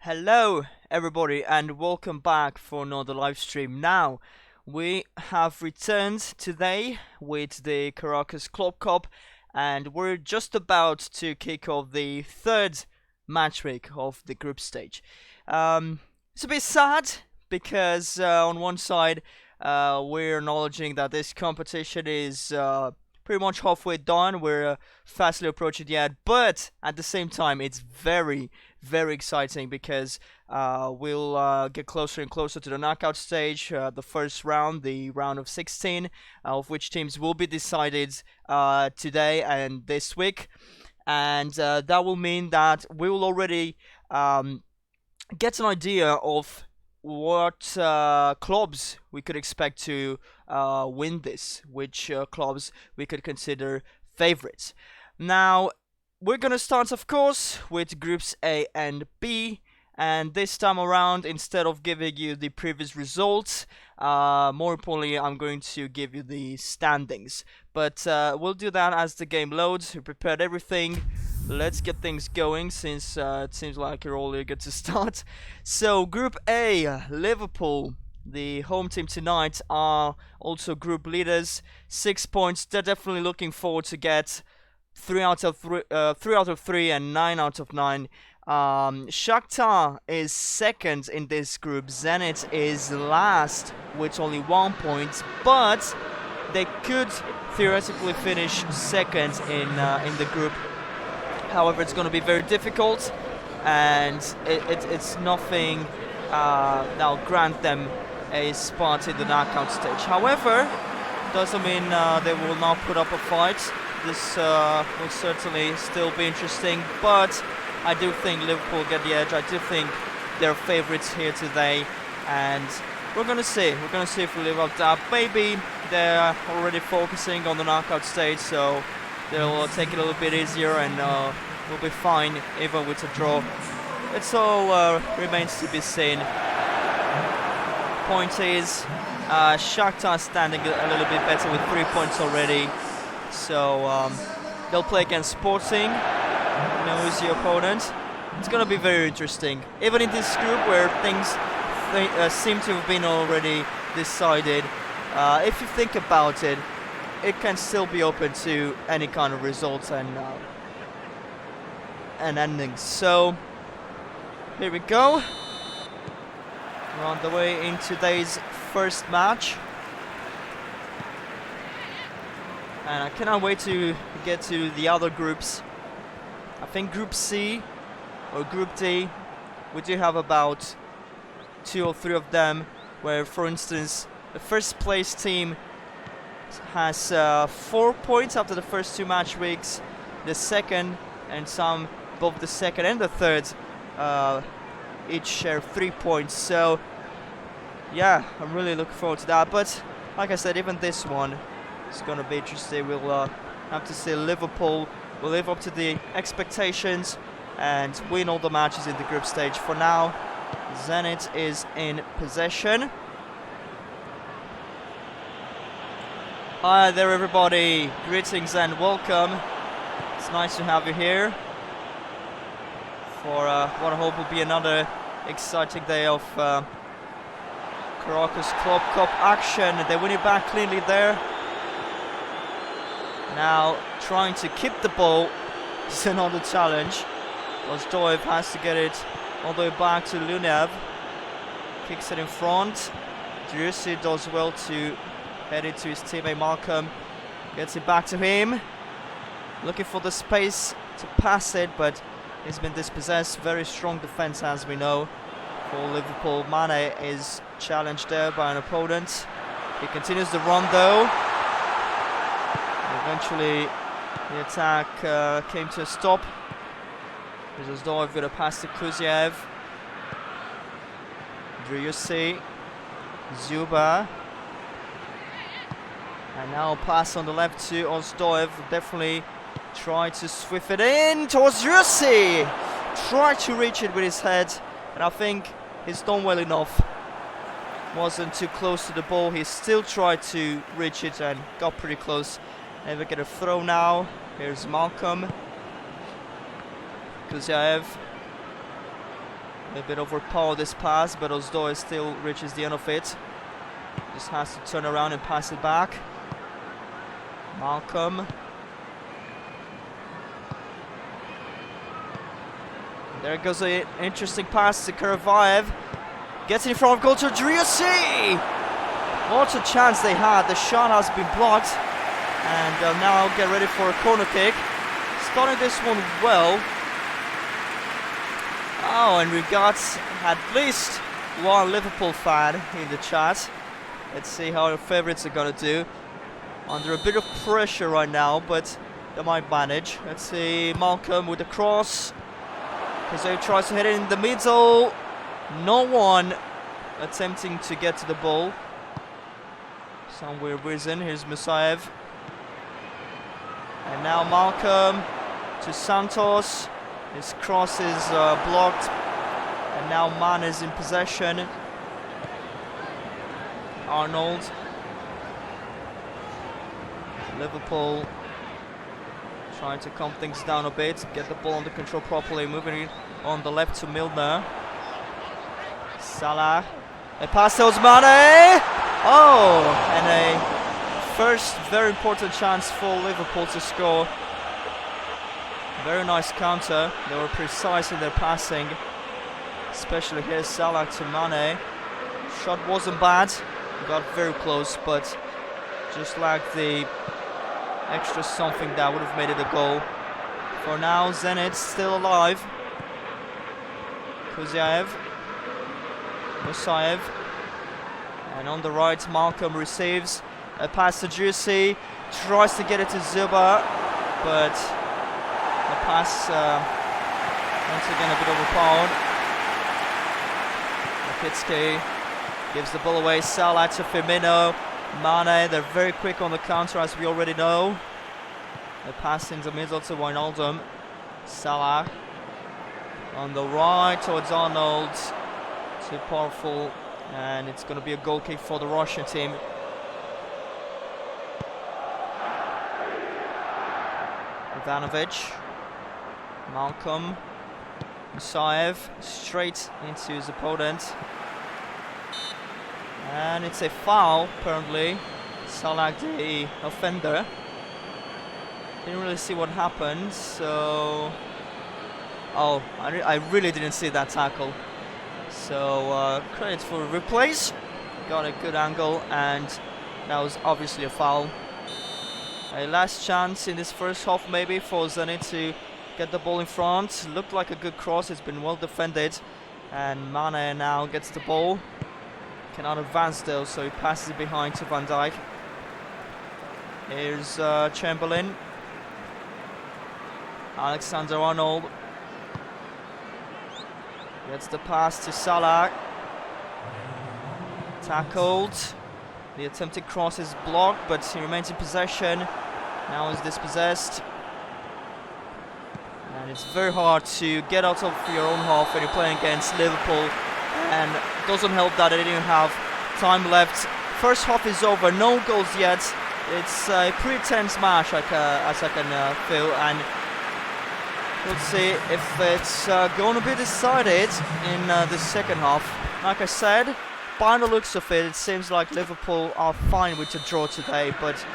Hello everybody and welcome back for another live stream. Now we have returned today with the Corocus Club Cup and we're just about to kick off the third match week of the group stage. It's a bit sad because on one side we're acknowledging that this competition is pretty much halfway done. We're fastly approaching the end, but at the same time it's very exciting because we'll get closer and closer to the knockout stage, the first round, the round of 16, of which teams will be decided today and this week, and that will mean that we will already get an idea of what clubs we could expect to win this, which clubs we could consider favorites. Now, we're gonna start, of course, with groups A and B, and this time around, instead of giving you the previous results, more importantly, I'm going to give you the standings. But we'll do that as the game loads. We prepared everything. Let's get things going, since it seems like you're all eager to start. So, Group A, Liverpool, the home team tonight, are also group leaders. 6 points. They're definitely looking forward to get 3 out of 3 and 9 out of 9. Shakhtar is second in this group. Zenit is last with only 1 point, but they could theoretically finish second in the group. However, it's going to be very difficult, and it's nothing that'll grant them a spot in the knockout stage. However, doesn't mean they will not put up a fight. This will certainly still be interesting, but I do think Liverpool get the edge. I do think they're favourites here today, and we're gonna see. We're gonna see if we live up to that. Maybe they're already focusing on the knockout stage, so they'll take it a little bit easier, and we'll be fine even with a draw. It all remains to be seen. Point is, Shakhtar standing a little bit better with 3 points already. So they'll play against Sporting. You know who's the opponent. It's gonna be very interesting. Even in this group where things seem to have been already decided, if you think about it, it can still be open to any kind of results and endings. So here we go. We're on the way in today's first match. And I cannot wait to get to the other groups. I think Group C or Group D, we do have about 2 or 3 of them, where, for instance, the first place team has 4 points after the first 2 match weeks. The second and both the second and the third each share 3 points. So yeah, I'm really looking forward to that. But like I said, even this one, it's going to be interesting. We'll have to see Liverpool will live up to the expectations and win all the matches in the group stage. For now, Zenit is in possession. Hi there everybody, greetings and welcome. It's nice to have you here for what I hope will be another exciting day of Corocus Club Cup action. They win it back cleanly there. Now trying to keep the ball is another challenge. Ozdoev has to get it all the way back to Lunev. Kicks it in front. Drusi does well to head it to his teammate Malcolm. Gets it back to him. Looking for the space to pass it, but he's been dispossessed. Very strong defense, as we know, for Liverpool. Mane is challenged there by an opponent. He continues the run though. Eventually the attack came to a stop. Ozdoev with a pass to Kuziev. Driussi. Zuba. And now pass on the left to Ozdoev. Definitely tried to swift it in towards Driussi. Tried to reach it with his head, and I think he's done well enough. Wasn't too close to the ball. He still tried to reach it and got pretty close. Never get a throw now. Here's Malcolm. Kuziev. A bit overpowered this pass, but Ozdoy still reaches the end of it. Just has to turn around and pass it back. Malcolm. There goes an interesting pass to Karavayev. Gets in front of goal to Driussi! What a chance they had. The shot has been blocked. And they'll now get ready for a corner kick. Starting this one well. Oh, and we've got at least one Liverpool fan in the chat. Let's see how our favourites are going to do. Under a bit of pressure right now, but they might manage. Let's see, Malcolm with the cross. Kazay tries to hit it in the middle. No one attempting to get to the ball. Some weird reason. Here's Musayev. And now Malcolm to Santos. His cross is blocked. And now Man is in possession. Arnold. Liverpool trying to calm things down a bit, get the ball under control properly, moving it on the left to Milner. Salah. A pass to Mane. Oh, and a first very important chance for Liverpool to score. Very nice counter. They were precise in their passing, especially here Salah to Mane. Shot wasn't bad, got very close, but just lacked the extra something that would have made it a goal. For now, Zenit still alive. Kuziaev, Musayev, and on the right, Malcolm receives a pass to Driussi, tries to get it to Zuba, but the pass once again a bit overpowered. Rakitsky gives the ball away. Salah to Firmino. Mane, they're very quick on the counter, as we already know. The pass in the middle to Wijnaldum. Salah on the right towards Arnold. Too powerful, and it's going to be a goal kick for the Russian team. Ivanovic, Malcolm, Musayev straight into his opponent. And it's a foul, apparently. Salah, the offender. Didn't really see what happened, so... Oh, I really didn't see that tackle. So, credit for replays. Got a good angle, and that was obviously a foul. A last chance in this first half, maybe, for Zenit to get the ball in front. Looked like a good cross, it's been well defended. And Mane now gets the ball. Cannot advance though, so he passes it behind to Van Dijk. Here's Chamberlain. Alexander-Arnold gets the pass to Salah. Tackled. The attempted cross is blocked, but he remains in possession. Now he's dispossessed. And it's very hard to get out of your own half when you're playing against Liverpool. And it doesn't help that they didn't have time left. First half is over, no goals yet. It's a pretty tense match, as I can feel, and we'll see if it's going to be decided in the second half. Like I said, by the looks of it, it seems like Liverpool are fine with the draw today, but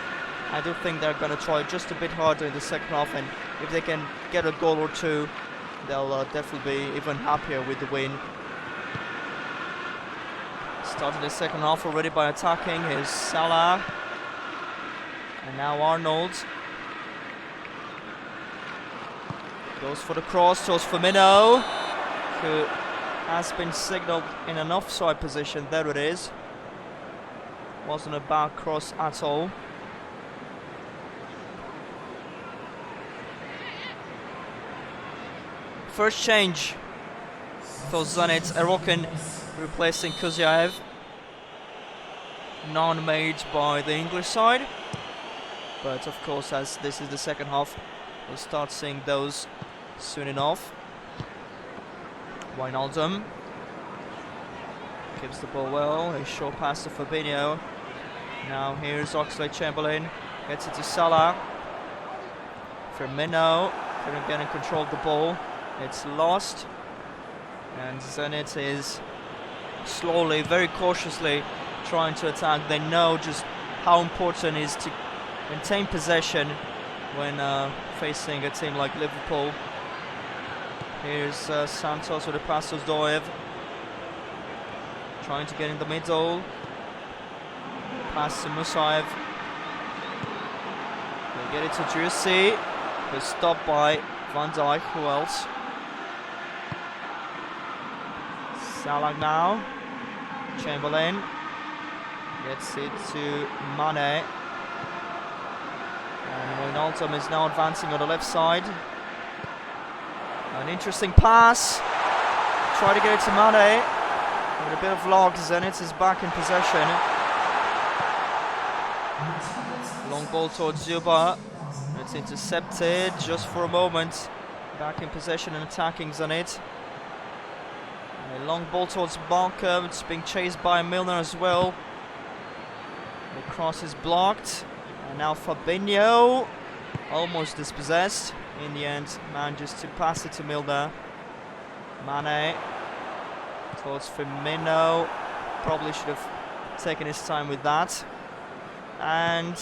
I do think they're going to try just a bit harder in the second half, and if they can get a goal or two, they'll definitely be even happier with the win. Started the second half already by attacking. Here's Salah. And now Arnold. Goes for the cross towards Firmino, who has been signalled in an offside position. There it is. Wasn't a bad cross at all. First change for Zenit. Erokin replacing Kuziaev. None made by the English side. But of course, as this is the second half, we'll start seeing those soon enough. Wijnaldum gives the ball well. A short pass to Fabinho. Now here's Oxlade-Chamberlain. Gets it to Salah. Firmino couldn't get in control of the ball. It's lost. And Zenit is slowly, very cautiously trying to attack. They know just how important it is to maintain possession when facing a team like Liverpool. Here's Santos with a pass to Doev, trying to get in the middle. Pass to Musaev. They get it to Drussi, who's stopped by Van Dijk. Who else? Salah now. Chamberlain gets it to Mane. And Wijnaldum is now advancing on the left side. An interesting pass. Try to get it to Mane. With a bit of luck, Zenit is back in possession. Long ball towards Zuba. It's intercepted just for a moment. Back in possession and attacking Zenit. A long ball towards Barker. It's being chased by Milner as well. The cross is blocked. And now Fabinho, almost dispossessed. In the end, manages to pass it to Milner. Mane towards Firmino. Probably should have taken his time with that. And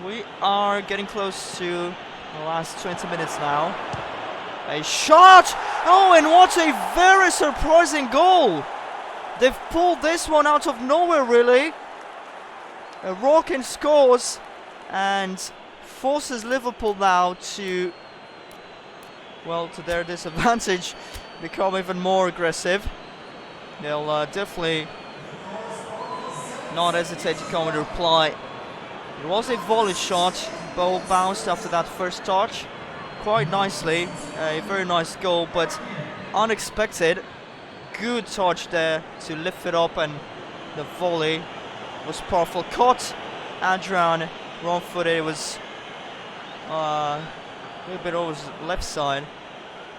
we are getting close to the last 20 minutes now. A shot! Oh, and what a very surprising goal! They've pulled this one out of nowhere, really. Rockin scores and forces Liverpool now to, well, to their disadvantage, become even more aggressive. They'll definitely not hesitate to come with a reply. It was a volley shot. Ball bounced after that first touch quite nicely. A very nice goal, but unexpected. Good touch there to lift it up, and the volley was powerful. Caught Adrian wrong-footed. It was a little bit over his left side,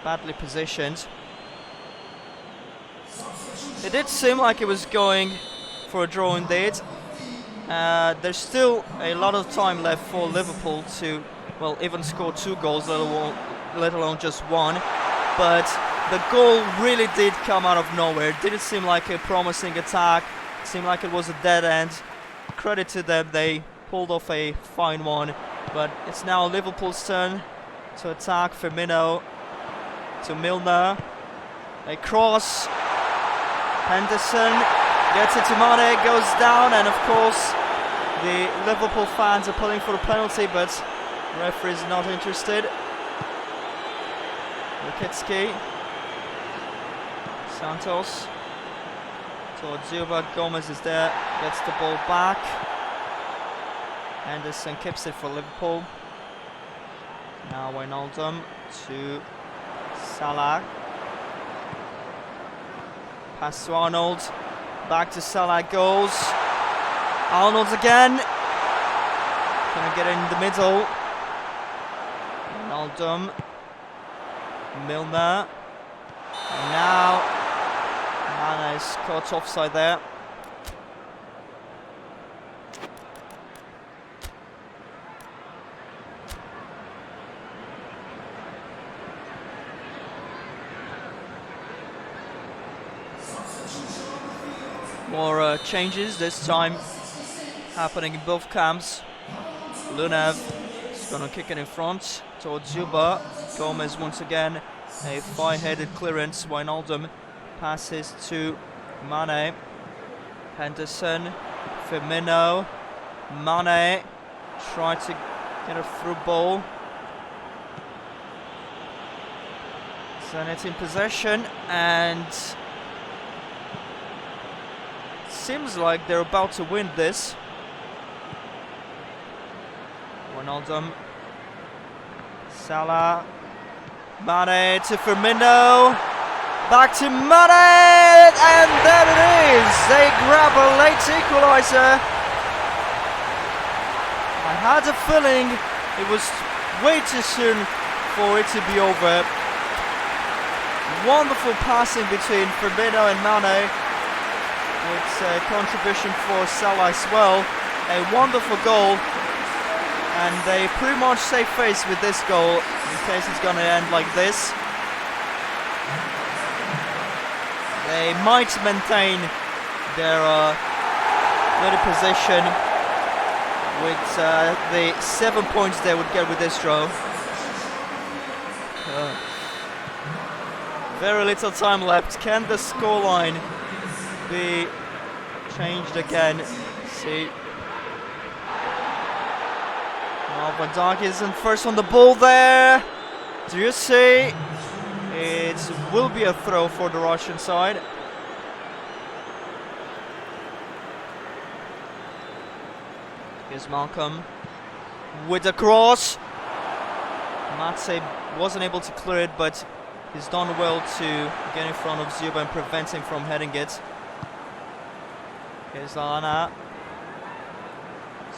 badly positioned. It did seem like it was going for a draw indeed. There's still a lot of time left for Liverpool to, well, even score 2 goals, let alone just one. But the goal really did come out of nowhere. It didn't seem like a promising attack. It seemed like it was a dead end. Credit to them, they pulled off a fine one. But it's now Liverpool's turn to attack. Firmino to Milner. A cross. Henderson gets it to Mane, goes down, and of course the Liverpool fans are pulling for a penalty, but the referee is not interested. Lukitsky. Santos towards Zuba. Gomez is there, gets the ball back. Henderson keeps it for Liverpool. Now Wijnaldum to Salah. Pass to Arnold. Back to Salah goes. Arnold again. Gonna get in the middle. Wijnaldum. Milner. And now Mane is caught offside there. More changes, this time happening in both camps. Lunev is going to kick it in front towards Zuba. Gomez once again, a fine-headed clearance. Wijnaldum passes to Mane. Henderson, Firmino, Mane try to get a through ball. Zenit in possession, and seems like they're about to win this. Wijnaldum, Salah, Mane to Firmino, back to Mane, and there it is! They grab a late equaliser. I had a feeling it was way too soon for it to be over. Wonderful passing between Firmino and Mane. It's a contribution for Salah as well. A wonderful goal, and they pretty much save face with this goal in case it's going to end like this. They might maintain their leading position with the 7 points they would get with this draw. Very little time left. Can the scoreline be changed again? See. Van Dijk isn't first on the ball there. Do you see? It will be a throw for the Russian side. Here's Malcolm with the cross. Matse wasn't able to clear it, but he's done well to get in front of Zuba and prevent him from heading it. Here's Lana.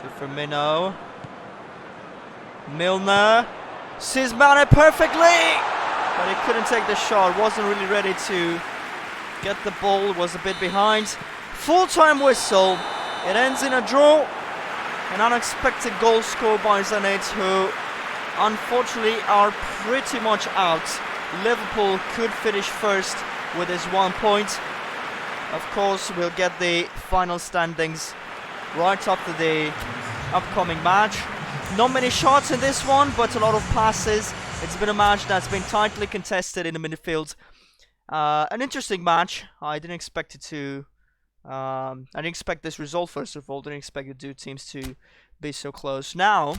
To Firmino. Milner sees Mane perfectly, but he couldn't take the shot. Wasn't really ready to get the ball. Was a bit behind. Full-time whistle. It ends in a draw. An unexpected goal scored by Zenit, who unfortunately are pretty much out. Liverpool could finish first with his 1 point. Of course, we'll get the final standings right after the upcoming match. Not many shots in this one, but a lot of passes. It's been a match that's been tightly contested in the midfield. An interesting match. I didn't expect it to. I didn't expect this result, first of all. Didn't expect the two teams to be so close. Now,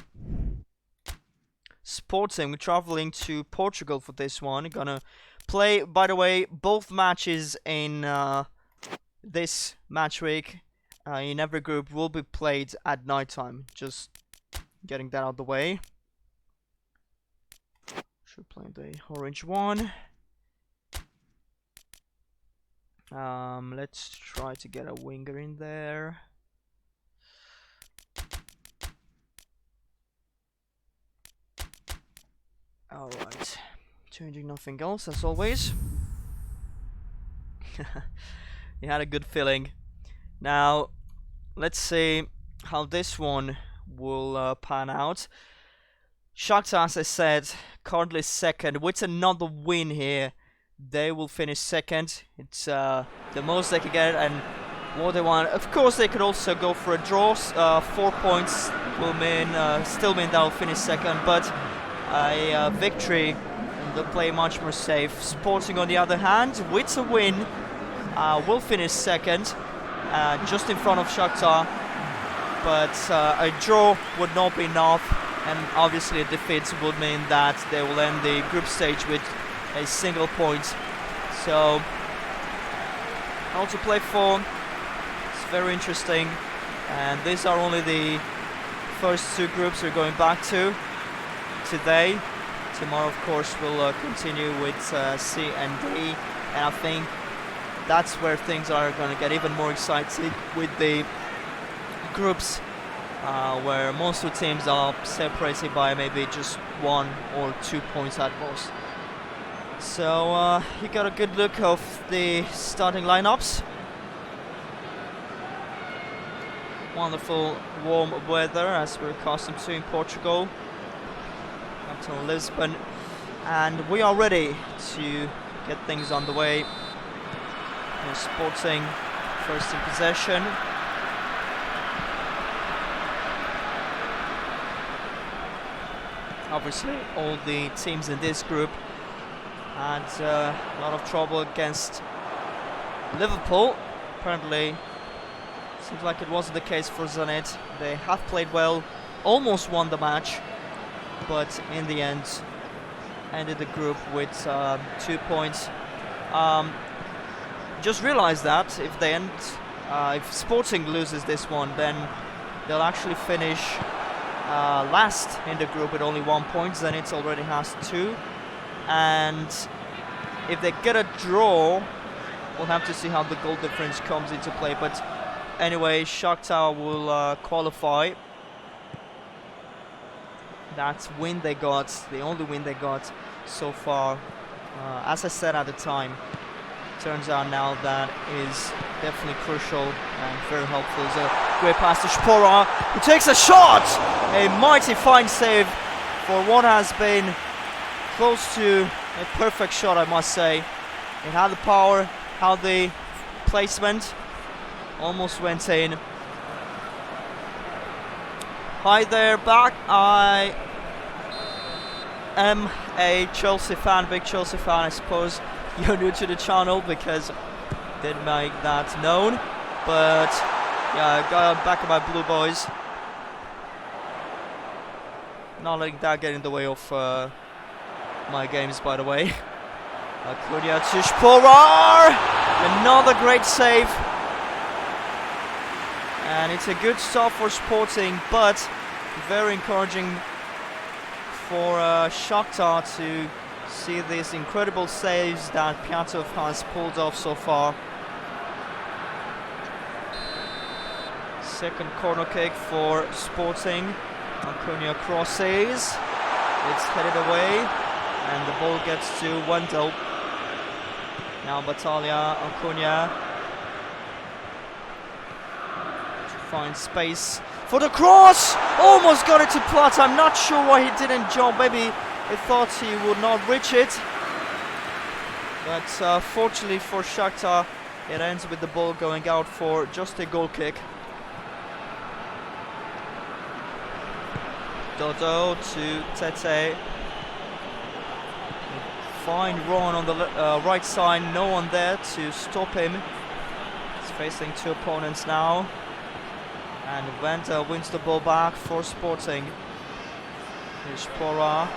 Sporting, we're traveling to Portugal for this one. Gonna play, by the way, both matches in this match week in every group will be played at night time. Just getting that out of the way. Should play the orange one. Let's try to get a winger in there. Alright. Changing nothing else as always. You had a good feeling. Now, let's see how this one will pan out. Shakhtar, as I said, currently second. With another win here, they will finish second. It's the most they can get and what they want. Of course, they could also go for a draw. 4 points will mean still mean they'll finish second, but a victory and they'll play much more safe. Sporting, on the other hand, with a win, will finish second, just in front of Shakhtar. But a draw would not be enough, and obviously a defeat would mean that they will end the group stage with a single point. So, all to play for. It's very interesting, and these are only the first two groups we're going back to today. Tomorrow, of course, we'll continue with C and D, and I think that's where things are going to get even more exciting with the groups where most of the teams are separated by maybe just 1 or 2 points at most. So you got a good look of the starting lineups. Wonderful warm weather as we're accustomed to in Portugal, up to Lisbon, and we are ready to get things on the way. We're Sporting first in possession. Obviously, all the teams in this group had a lot of trouble against Liverpool. Apparently, seems like it wasn't the case for Zenit. They have played well, almost won the match, but in the end, ended the group with 2 points. Just realised that if they end, if Sporting loses this one, then they'll actually finish last in the group with only 1 point. Zenit already has 2, and if they get a draw, we'll have to see how the goal difference comes into play. But anyway, Shakhtar will qualify. That win they got, the only win they got so far, as I said at the time, turns out now that is definitely crucial and very helpful. It's a great pass to Spora, who takes a shot! A mighty fine save for what has been close to a perfect shot, I must say. It had the power, how the placement almost went in. Hi there, back. I am a Chelsea fan, big Chelsea fan. I suppose you're new to the channel because I didn't make that known. But yeah, I got back of my Blue Boys. Not letting that get in the way of my games, by the way. Acuna to Sporar! Another great save. And it's a good start for Sporting, but very encouraging for Shakhtar to see these incredible saves that Piatov has pulled off so far. Second corner kick for Sporting. Acuna crosses. It's headed away, and the ball gets to Wendell. Now Battaglia, Acuna. Find space for the cross. Almost got it to Platt. I'm not sure why he didn't jump. Maybe he thought he would not reach it. But fortunately for Shakhtar, it ends with the ball going out for just a goal kick. Dodo to Tete. Fine run on the right side. No one there to stop him. He's facing two opponents now. And Venta wins the ball back for Sporting. Here's Pora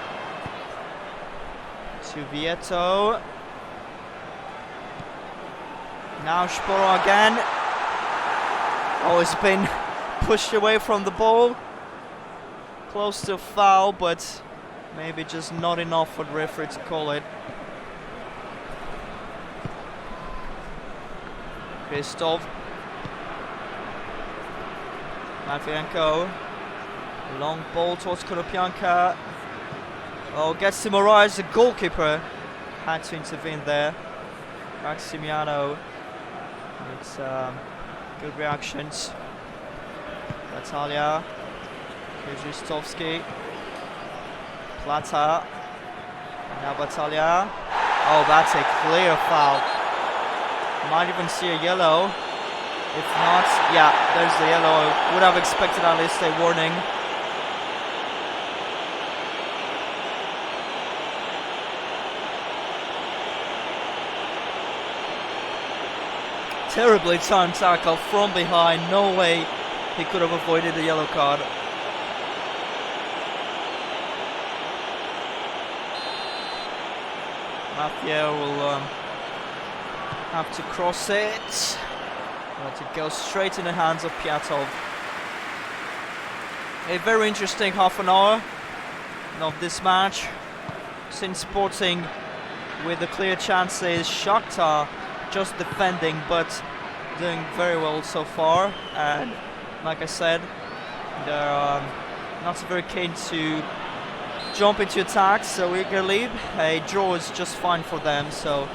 to Vieto. Now Spora again. Oh, he's been pushed away from the ball. Close to foul, but maybe just not enough for the referee to call it. Christoph. Matvienko, long ball towards Konoplyanka. Oh, gets to Moraes, the goalkeeper had to intervene there. Maximiano, it's good reactions. Battaglia, here's Ristovski, Plata, and now Battaglia. Oh, that's a clear foul. Might even see a yellow. If not, yeah, there's the yellow. I would have expected at least a warning. Terribly timed tackle from behind. No way he could have avoided the yellow card. Mafia will have to cross it. But it goes straight in the hands of Piatov. A very interesting half an hour of this match. Since Sporting with the clear chances, Shakhtar just defending but doing very well so far. And like I said, they're not very keen to jump into attacks so eagerly. A draw is just fine for them, so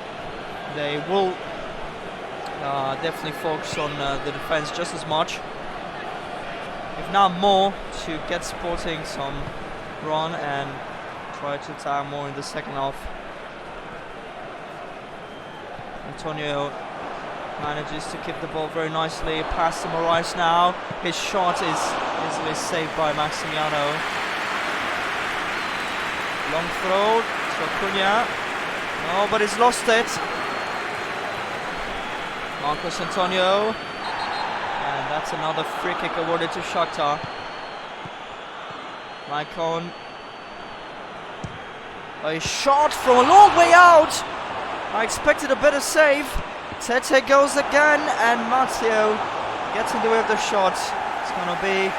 they will definitely focus on the defense just as much, if not more, to get Sporting some run and try to attack more in the second half. Antonio manages to keep the ball very nicely. Pass to Moraes now. His shot is easily saved by Maximiano. Long throw to Acuna. Oh, but he's lost it. Marcos Antonio, and that's another free kick awarded to Shakhtar. Maicon, a shot from a long way out. I expected a better save. Tete goes again, and Matteo gets in the way of the shot. It's gonna be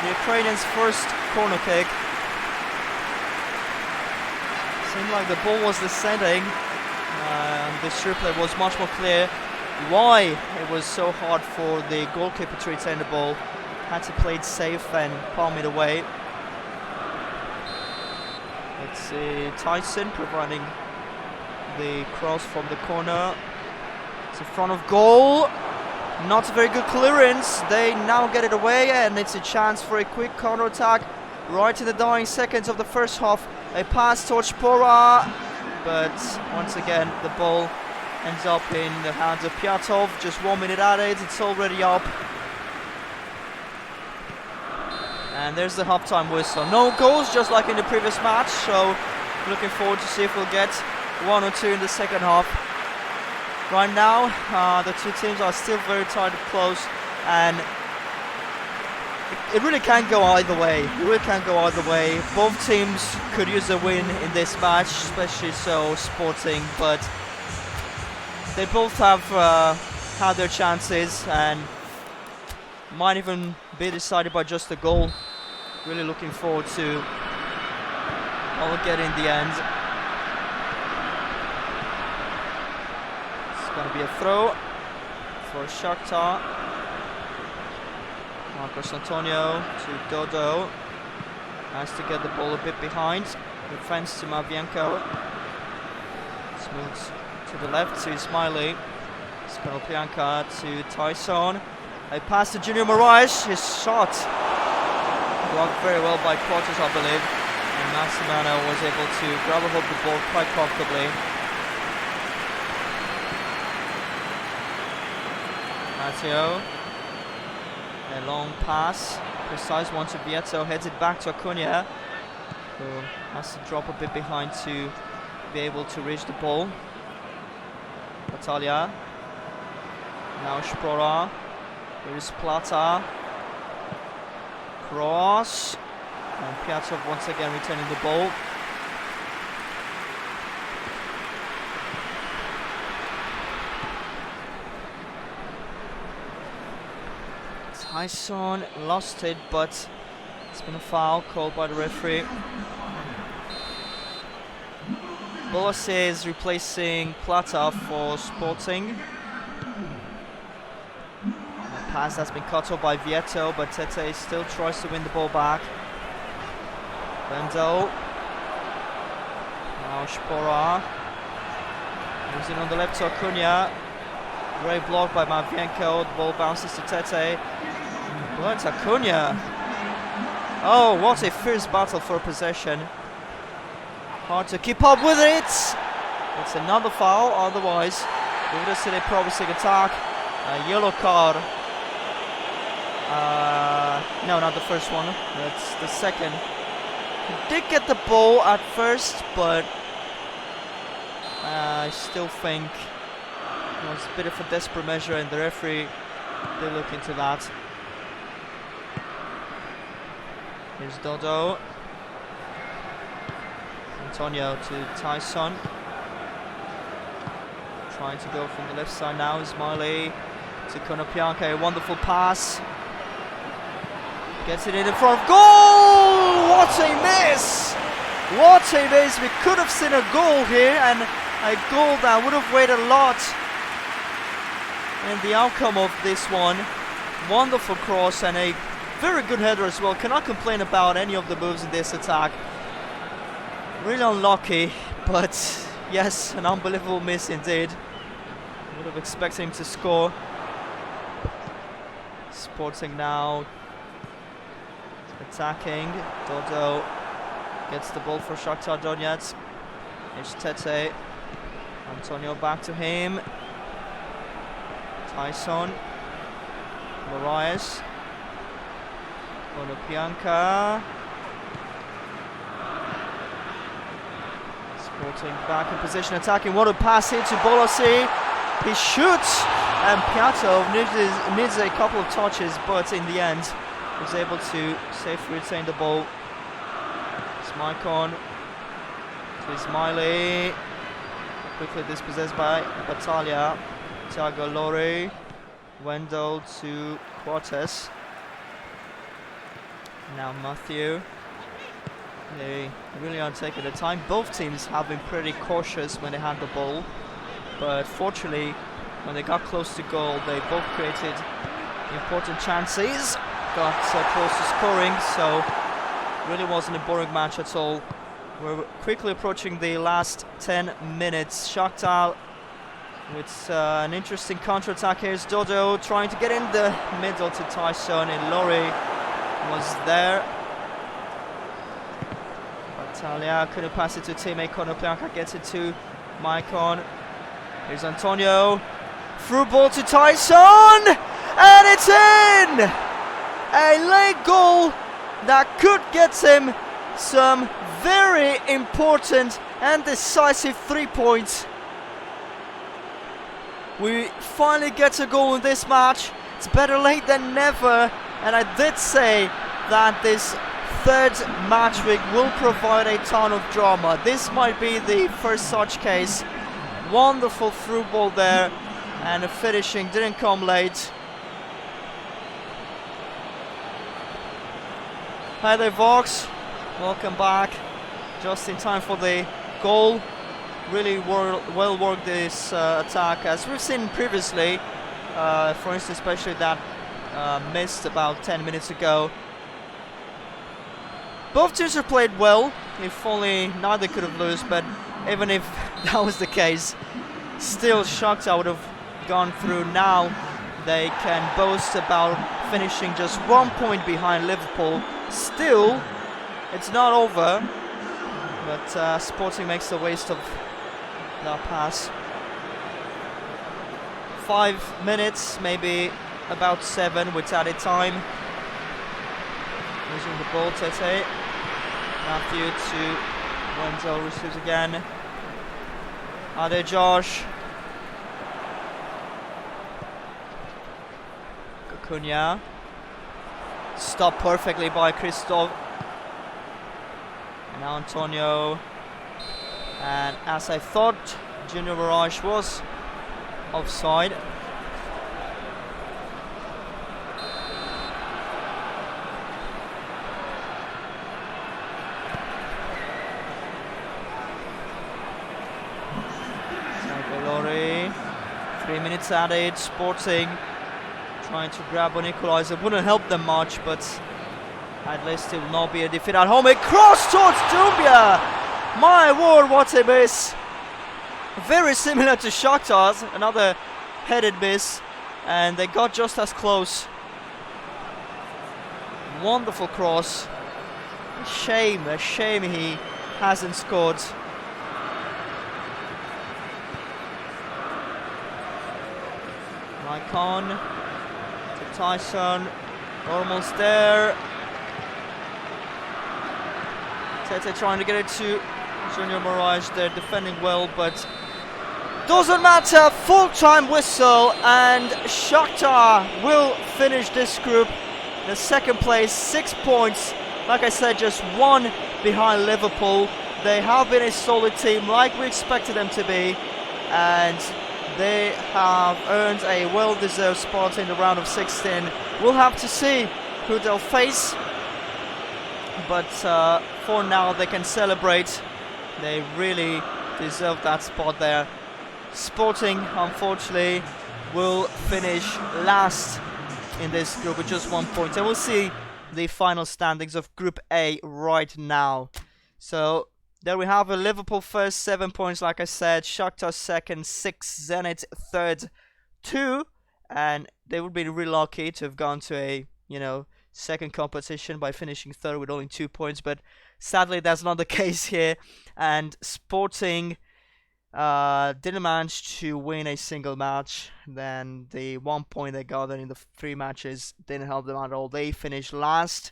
the Ukrainians' first corner kick. Seemed like the ball was descending, and this replay was much more clear. Why it was so hard for the goalkeeper to retain the ball. Had to play it safe and palm it away. Let's see, Tyson providing the cross from the corner. It's in front of goal. Not a very good clearance. They now get it away, and it's a chance for a quick counter attack right in the dying seconds of the first half. A pass towards Pora, but once again the ball ends up in the hands of Pyatov. Just 1 minute added, it's already up. And there's the halftime whistle. No goals, just like in the previous match, so looking forward to see if we'll get 1 or 2 in the second half. Right now, the two teams are still very tight and close, and it really can go either way. It really can go either way. Both teams could use a win in this match, especially so Sporting, but they both have had their chances and might even be decided by just a goal. Really looking forward to what we'll get in the end. It's going to be a throw for Shakhtar. Marcos Antonio to Dodo. Has to get the ball a bit behind. Defense to Matvienko. Smooths to the left to Smiley. Skonopianka to Tyson. A pass to Junior Moraes. His shot blocked very well by Corocus, I believe. And Massimano was able to grab a hold of the ball quite comfortably. Matteo. A long pass. Precise one to Vieto. Heads it back to Acuna, who has to drop a bit behind to be able to reach the ball. Battaglia. Now Sprora. Here is Plata. Cross. And Pyatov once again returning the ball. Tyson lost it, but it's been a foul called by the referee. Bolase is replacing Plata for Sporting. The pass has been cut off by Vieto, but Tete still tries to win the ball back. Bendo. Now Spora. Moves in on the left to Acuna. Great block by Matvienko. The ball bounces to Tete. But Acuna. Oh, what a fierce battle for possession. Hard to keep up with it. It's another foul, otherwise we would have seen a promising attack. A yellow card. No, not the first one. That's the second. He did get the ball at first, but I still think it was a bit of a desperate measure, and the referee did look into that. Here's Dodo. Antonio to Tyson. Trying to go from the left side now. Ismaili to Konopianka. A wonderful pass. Gets it in front of goal! What a miss! What a miss! We could have seen a goal here, and a goal that would have weighed a lot in the outcome of this one. Wonderful cross and a very good header as well. Cannot complain about any of the moves in this attack. Really unlucky, but yes, an unbelievable miss indeed. Would have expected him to score. Sporting now attacking. Dodo gets the ball for Shakhtar Donetsk. Here's Tete. Antonio back to him. Tyson. Moraes. Konopianka. Sporting back in position, attacking. What a pass here to Bolasi. He shoots, and Pyatov needs a couple of touches, but in the end was able to safely retain the ball. Smaikon to Ismaili. Quickly dispossessed by Battaglia. Thiago Lori. Wendell to Cortes. Now Matthew. They really are taking the time. Both teams have been pretty cautious when they had the ball, but fortunately when they got close to goal they both created important chances, got close to scoring, so really wasn't a boring match at all. We're quickly approaching the last 10 minutes. Shakhtar with an interesting counter-attack. Here's Dodo trying to get in the middle to Tyson, and Lori was there. Battaglia couldn't pass it to teammate Konopianka, gets it to Maicon. Here's Antonio. Through ball to Tyson. And it's in! A late goal that could get him some very important and decisive 3 points. We finally get a goal in this match. It's better late than never, and I did say that this third match week will provide a ton of drama. This might be the first such case. Wonderful through ball there, and the finishing didn't come late. Hi there, Vox. Welcome back. Just in time for the goal. Really well worked this attack, as we've seen previously. For instance, especially that missed about 10 minutes ago. Both teams have played well. If only neither could have lost, but even if that was the case, still Shakhtar would have gone through. Now they can boast about finishing just 1 point behind Liverpool. Still, it's not over, but Sporting makes the waste of that pass. 5 minutes, maybe about 7 with added time. Losing the ball, Tete. Matthew to Wenzel, receives again. Ade Josh. Cunha. Stopped perfectly by Christoph. Now Antonio. And as I thought, Junior Mirage was offside. Zagalori. 3 minutes added. Sporting trying to grab an equaliser. Wouldn't help them much, but at least it will not be a defeat at home. A cross towards Dumbia! My word, what a miss! Very similar to Shakhtar's, another headed miss, and they got just as close. Wonderful cross. A shame he hasn't scored. Icon to Tyson, almost there. Tete trying to get it to Junior Mirage. They're defending well, but doesn't matter. Full-time whistle, and Shakhtar will finish this group in the second place, 6 points. Like I said, just 1 behind Liverpool. They have been a solid team, like we expected them to be, and they have earned a well-deserved spot in the round of 16. We'll have to see who they'll face, but for now they can celebrate. They really deserve that spot there. Sporting, unfortunately, will finish last in this group with just 1 point, and we'll see the final standings of Group A right now. So there we have it. Liverpool first, 7 points, like I said. Shakhtar second, 6. Zenit third, 2. And they would be really lucky to have gone to a, second competition by finishing third with only 2 points. But sadly, that's not the case here. And Sporting didn't manage to win a single match. Then the 1 point they got in the 3 matches didn't help them at all. They finished last.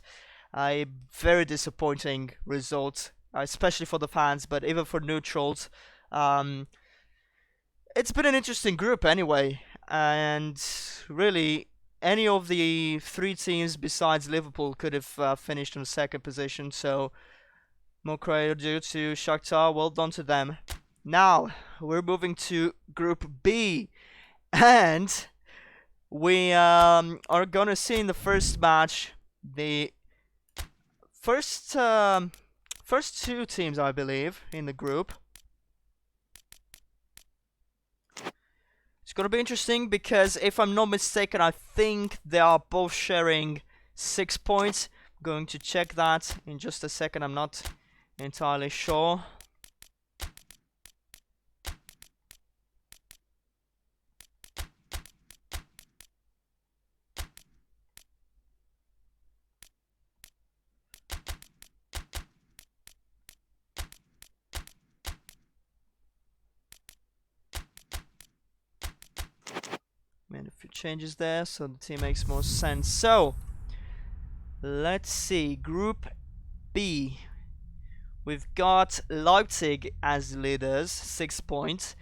A very disappointing result, especially for the fans, but even for neutrals. It's been an interesting group anyway, and really any of the 3 teams besides Liverpool could have finished in the second position, so more credit due to Shakhtar. Well done to them. Now we're moving to Group B, and we are gonna see in the first match the first 2 teams, I believe, in the group. It's gonna be interesting because, if I'm not mistaken, I think they are both sharing 6 points. I'm going to check that in just a second. I'm not entirely sure. Made a few changes there, so the team makes more sense. So, let's see. Group B. We've got Leipzig as leaders, 6 points.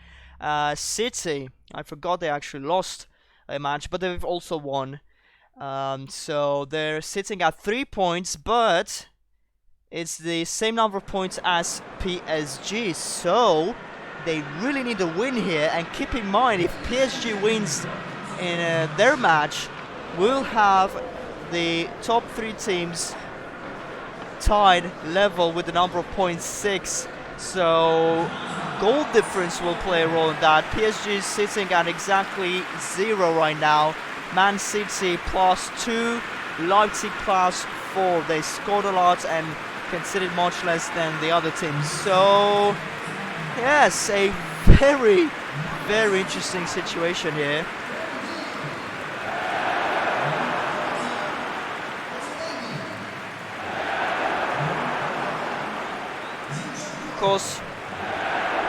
City, I forgot they actually lost a match, but they've also won. So they're sitting at 3 points, but it's the same number of points as PSG. So they really need a win here. And keep in mind, if PSG wins in their match, we'll have the top 3 teams tied level with the number of points 6. So goal difference will play a role in that. PSG is sitting at exactly 0 right now. Man City +2, Leipzig +4. They scored a lot and conceded much less than the other teams. So yes, a very, very interesting situation here. Of course,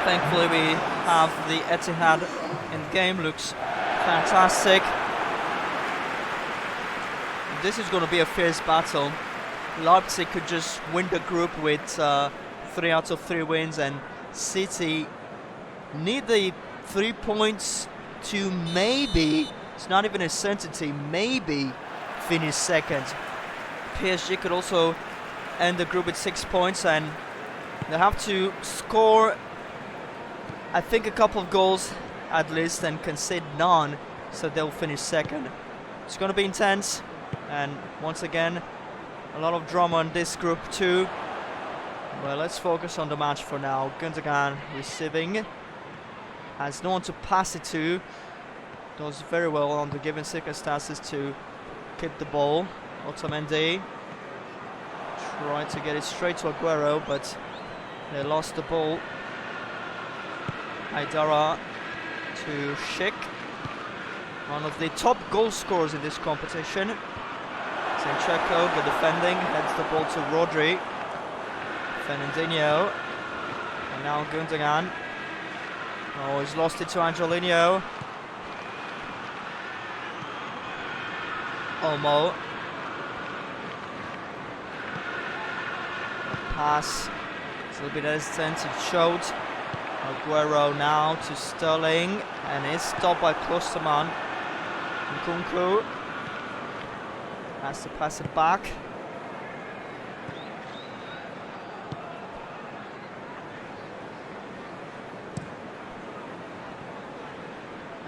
thankfully we have the Etihad in the game. Looks fantastic. This is going to be a fierce battle. Leipzig could just win the group with 3 out of 3 wins, and City need the 3 points to maybe, it's not even a certainty, maybe finish second. PSG could also end the group with 6 points, and they have to score, I think, a couple of goals at least and concede none, so they'll finish second. It's going to be intense, and once again, a lot of drama in this group too. Well, let's focus on the match for now. Gundogan receiving, has no one to pass it to. Does very well under given circumstances to keep the ball. Otamendi tried to get it straight to Aguero, but they lost the ball. Aidara to Schick, one of the top goal scorers in this competition. Zinchenko, good defending, heads the ball to Rodri. Fernandinho, and now Gundogan. Oh, he's lost it to Angelino. Olmo. Pass. It's a little bit hesitant. It showed. Aguero now to Sterling, and is stopped by Klosterman. Nkunku has to pass it back.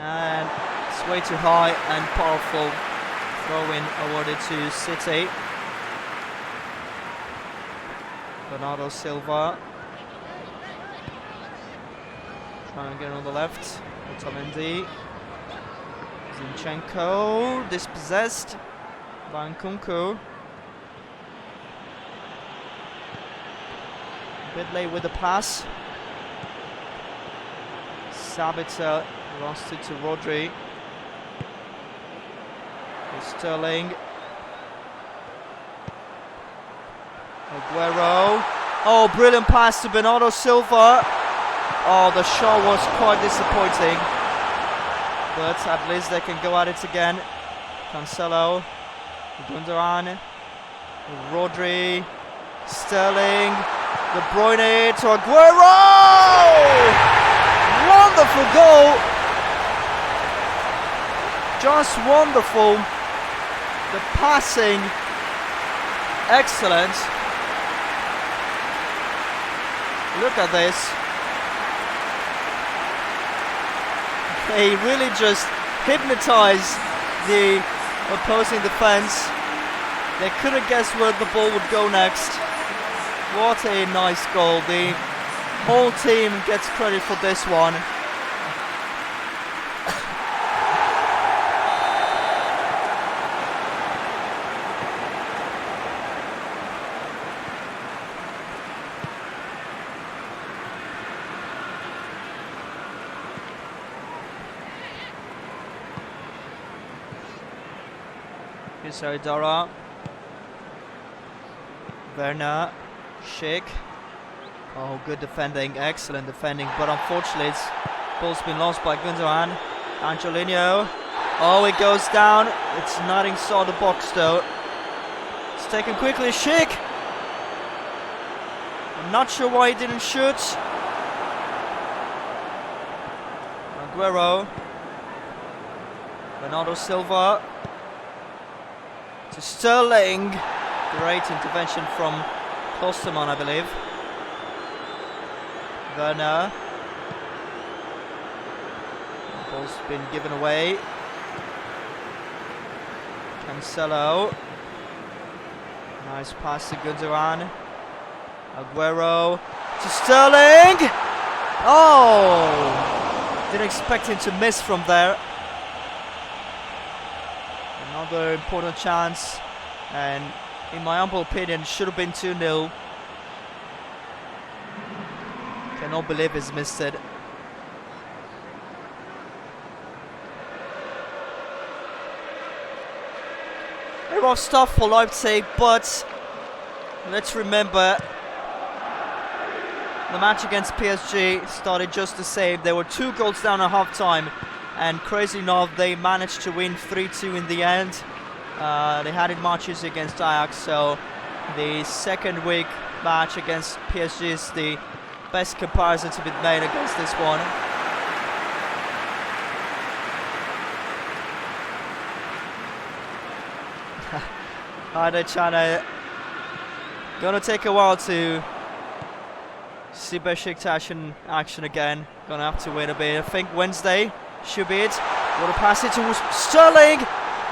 And it's way too high and powerful. Throw-in awarded to City. Bernardo Silva. Trying to get on the left. Otamendi. Zinchenko. Dispossessed by Nkunku. A bit late with the pass. Sabitzer lost it to Rodri. Sterling. Aguero. Oh, brilliant pass to Bernardo Silva. Oh, the shot was quite disappointing. But at least they can go at it again. Cancelo. Gundogan. Rodri. Sterling. De Bruyne to Aguero! Wonderful goal! Just wonderful. The passing, excellent. Look at this. They really just hypnotized the opposing defense. They couldn't guess where the ball would go next. What a nice goal. The whole team gets credit for this one. Here's Aidara. Werner. Schick. Oh, good defending, excellent defending, but unfortunately it's ball's been lost by Gundogan. Angelino. Oh, it goes down. It's not inside the box though. It's taken quickly. Schick. I'm not sure why he didn't shoot. Aguero. Bernardo Silva. To Sterling. Great intervention from Klosterman, I believe. Werner. Ball's been given away. Cancelo. Nice pass to Gundogan. Aguero to Sterling. Oh! Didn't expect him to miss from there. Another important chance, and in my humble opinion, should have been 2-0. Cannot believe he's missed it. A rough stuff for Leipzig, but let's remember the match against PSG started just the same. They were 2 goals down at half-time, and crazy enough, they managed to win 3-2 in the end. They had it matches against Ajax, so the second week match against PSG is the best comparison to be made against this one. They're trying gonna take a while to see Shakhtar in action again. Gonna have to wait a bit. I think Wednesday should be it. What a pass it to Sterling.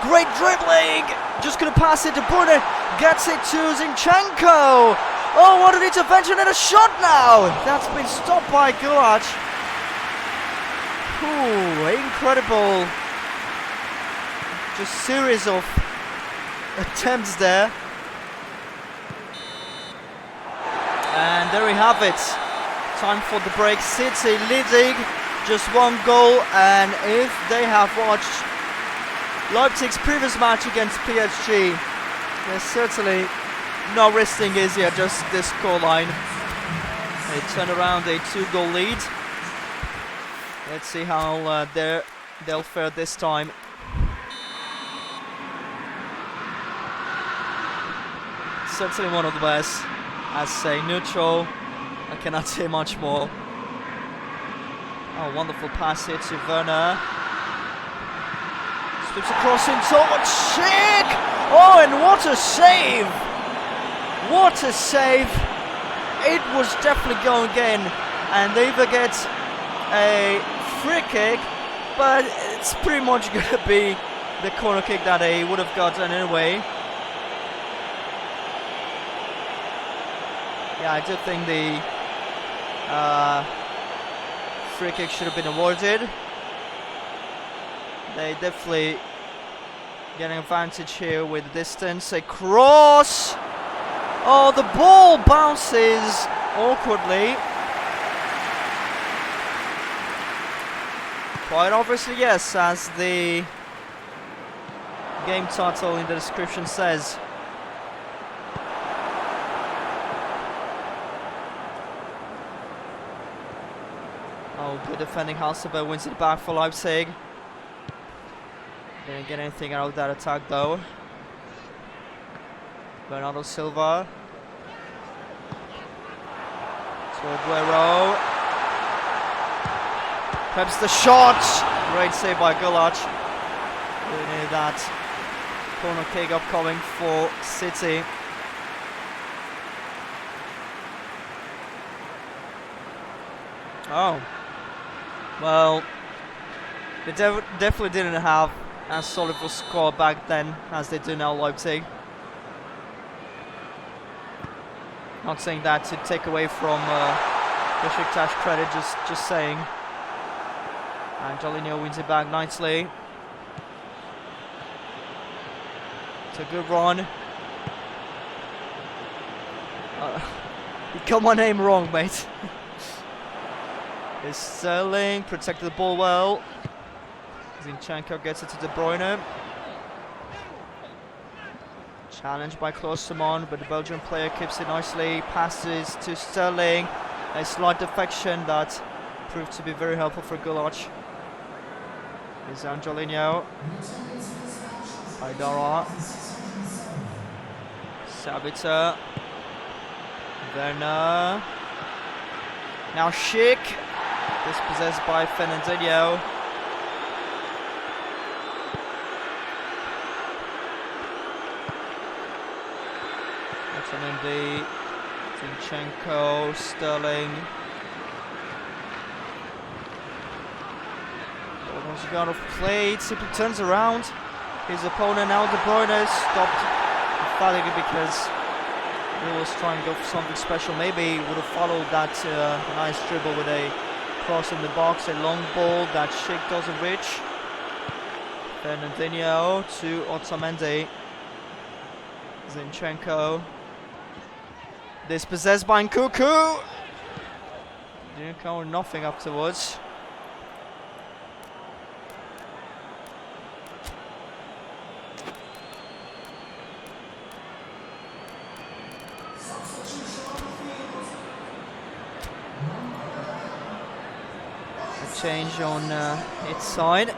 Great dribbling. Just gonna pass it to Brune. Gets it to Zinchenko. Oh, what an intervention and a shot now. That's been stopped by Gulach. Ooh, incredible. Just series of attempts there. And there we have it. Time for the break. City leading just 1 goal, and if they have watched Leipzig's previous match against PSG, they're certainly not resting easier, just this scoreline. They turn around a 2-goal lead. Let's see how they'll fare this time. Certainly one of the best. As say neutral, I cannot say much more. Oh, wonderful pass here to Werner. Slips across in towards Schick! Oh, and what a save! What a save! It was definitely going in, and they either get a free kick, but it's pretty much going to be the corner kick that they would have gotten anyway. Yeah, I do think the free kick should have been awarded. They definitely get an advantage here with the distance. A cross! Oh, the ball bounces awkwardly. Quite obviously, yes, as the game title in the description says. Oh, good defending. Halseba wins it back for Leipzig. Didn't get anything out of that attack though. Bernardo Silva. To Aguero. Perhaps the shot! Great save by Gulach. We knew that corner kick upcoming for City. Oh. Well, they definitely didn't have as solid a score back then as they do now, Leipzig. Not saying that to take away from Besiktas credit, just saying. And Jolinho wins it back nicely. It's a good run. You got my name wrong, mate. Is Sterling, protected the ball well. Zinchenko gets it to De Bruyne. Challenged by Klosterman, but the Belgian player keeps it nicely. Passes to Sterling. A slight defection that proved to be very helpful for Gulach. Is Angelino. Aidara. Sabitzer. Werner. Now Schick. Dispossessed by Fernandinho. Otamendi. Zinchenko. Sterling. Almost got off play. Simply turns around. His opponent now, De Bruyne, stopped emphatically because he was trying to go for something special. Maybe he would have followed that nice dribble with a cross in the box, a long ball that Schick doesn't reach. Fernandinho to Otamendi. Zinchenko. Dispossessed by Nkuku. Didn't cover nothing afterwards. Change on its side.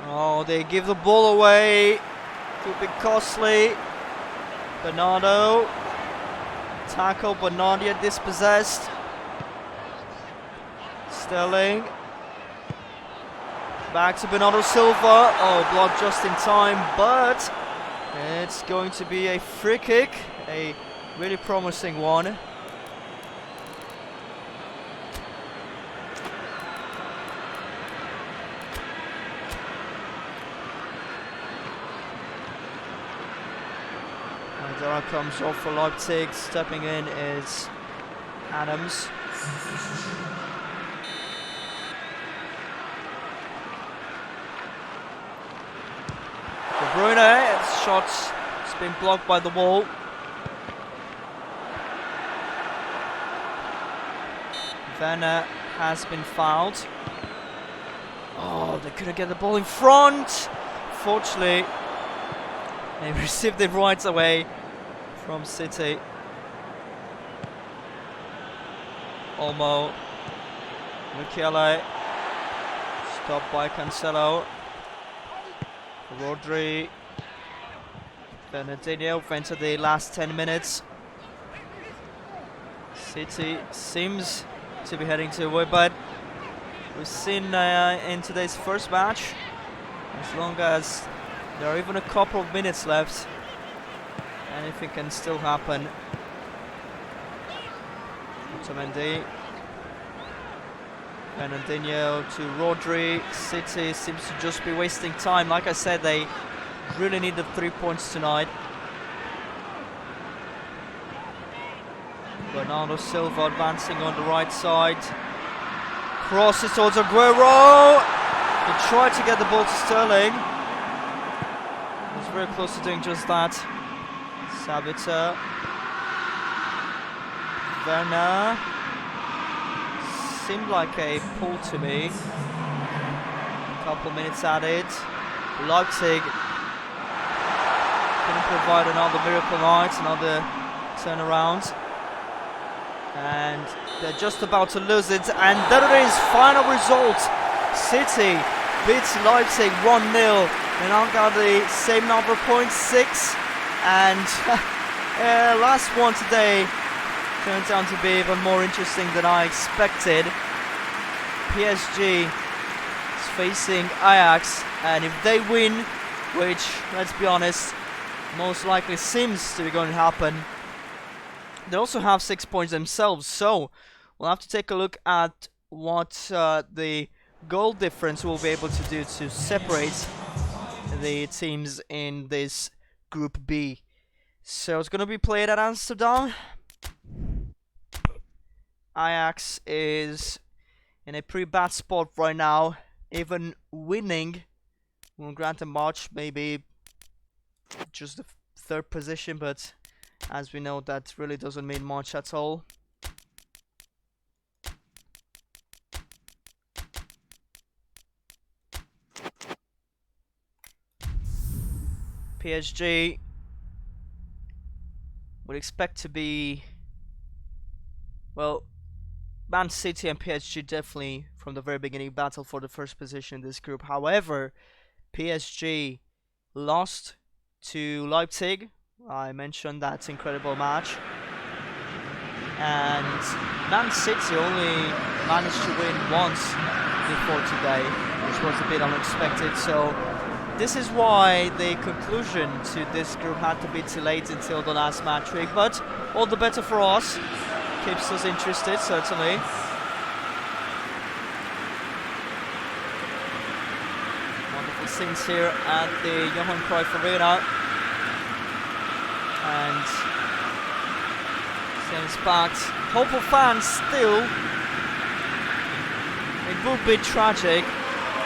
Oh, they give the ball away. Could be costly. Bernardo. Tackle, but not yet dispossessed. Sterling. Back to Bernardo Silva. Oh, blocked just in time, but it's going to be a free kick. A really promising one. Aidara comes off for Leipzig. Stepping in is Adams. De Bruyne, his shot's been blocked by the wall. Werner has been fouled. Oh, they couldn't get the ball in front. Fortunately, they received it right away from City. Olmo. Mukiele. Stopped by Cancelo. Rodri. Fernandinho went to the last 10 minutes. City seems to be heading to away, but we've seen in today's first match, as long as there are even a couple of minutes left, anything can still happen. Otamendi. Fernandinho to Rodri. City seems to just be wasting time. Like I said, they really need the 3 points tonight. Bernardo Silva advancing on the right side. Crosses towards Aguero. He tried to get the ball to Sterling. He was very close to doing just that. Sabitzer. Werner. Seemed like a pull to me. A couple minutes added. Leipzig couldn't provide another miracle night, another turnaround. And they're just about to lose it. And there it is, final result. City beats Leipzig 1-0. They now got the same number of points, 6. And last one today turns out to be even more interesting than I expected. PSG is facing Ajax, and if they win, which, let's be honest, most likely seems to be going to happen, they also have 6 points themselves. So we'll have to take a look at what the goal difference will be able to do to separate the teams in this Group B. So it's going to be played at Amsterdam. Ajax is in a pretty bad spot right now. Even winning will grant a march, maybe just the third position, but as we know, that really doesn't mean much at all. PSG would expect to be, well, Man City and PSG definitely from the very beginning battle for the first position in this group. However, PSG lost to Leipzig. I mentioned that incredible match. And Man City only managed to win once before today, which was a bit unexpected. So this is why the conclusion to this group had to be delayed until the last match week. But all the better for us. Keeps us interested, certainly. Wonderful scenes here at the Johan Cruyff Arena. And since packed, hopeful fans still. It would be tragic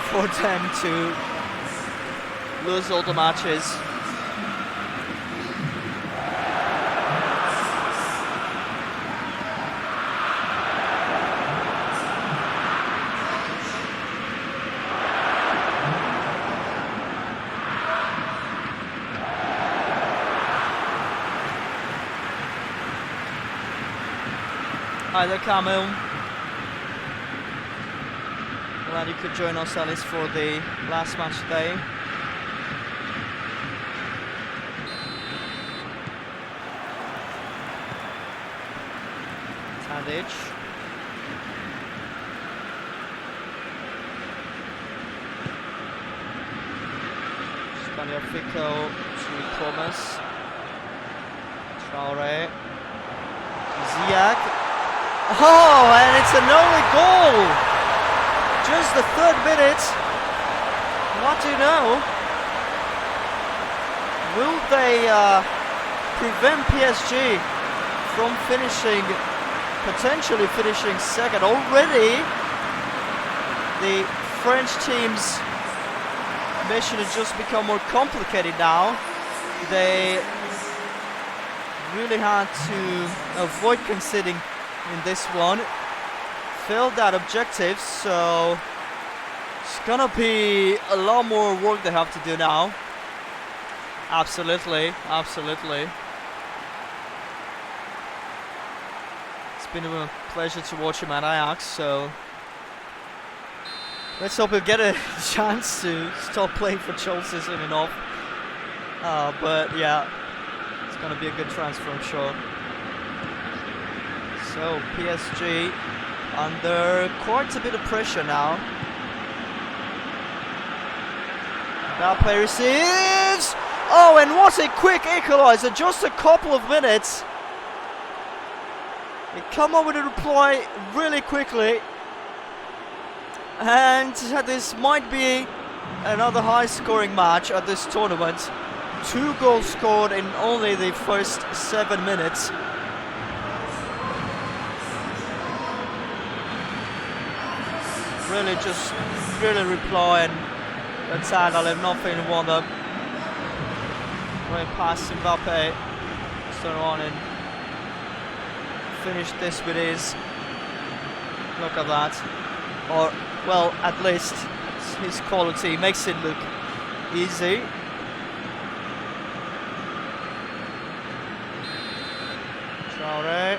for them to lose all the matches. Hi there, Camille. Glad you could join us, Alice, for the last match today. Tadic. Spaniafico to Thomas. Traore. Ziyech. Oh, and it's an early goal! Just the 3rd minute. What do you know? Will they prevent PSG from potentially finishing second? Already, the French team's mission has just become more complicated now. They really had to avoid conceding in this one, failed that objective, so it's gonna be a lot more work they have to do now. Absolutely. It's been a pleasure to watch him at Ajax, so let's hope he'll get a chance to stop playing for Chelsea soon enough. But yeah, it's gonna be a good transfer, I'm sure. So PSG under quite a bit of pressure now. Mbappe receives. Oh, and what a quick equaliser! Just a couple of minutes. They come up with a reply really quickly, and this might be another high-scoring match at this tournament. 2 goals scored in only the first 7 minutes. Really reply, and that's it. I'll have nothing to warm up. Right past Mbappe, turn on and finish this with his. Look at that. Or, well, at least his quality makes it look easy. Traore.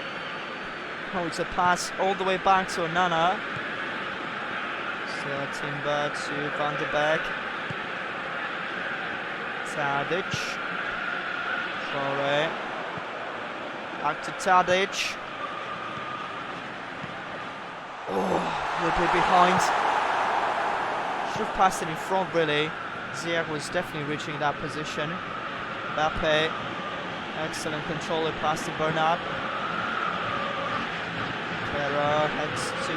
Oh, it's a pass all the way back to Onana. Timber to Van de Beek. Tadic. Traore. Back to Tadic. Oh, a little bit behind. Should have passed it in front, really. Ziyech was definitely reaching that position. Mbappe. Excellent controller pass to Bernat. Ferrer heads to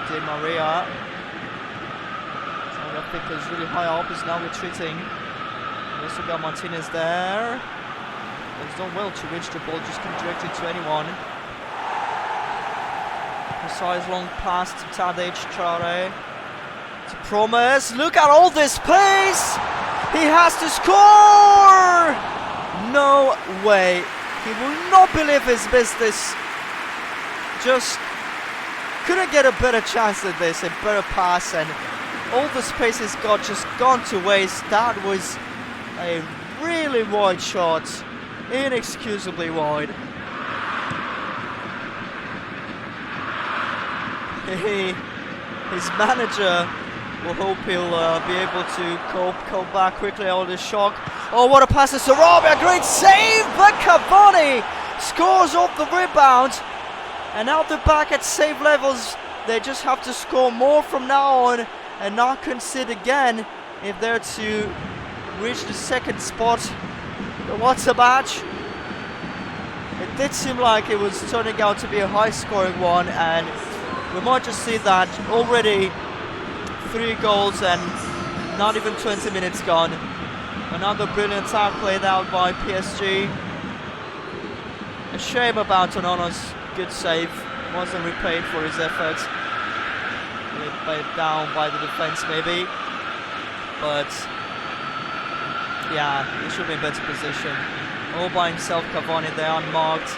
Di Maria. Is really high up, is now retreating. We also got Martinez there. He's done well to reach the ball, just can direct it to anyone. Precise long pass to Tadic, Traore. To Promise. Look at all this pace! He has to score! No way. He will not believe his business. Just couldn't get a better chance than this, a better pass, and all the space he's got just gone to waste. That was a really wide shot. inexcusably wide. His manager will hope he'll be able to come back quickly out of the shock. Oh, what a pass to Sarabia, great save, but Cavani scores off the rebound. And now they're back at save levels. They just have to score more from now on and not concede again if they're to reach the second spot. But what a match. It did seem like it was turning out to be a high-scoring one, and we might just see that already. 3 goals and not even 20 minutes gone. Another brilliant attack played out by PSG. A shame about Onana's good save. Wasn't repaid for his effort. Played down by the defense maybe. But yeah, he should be in better position. All by himself, Cavani there, unmarked.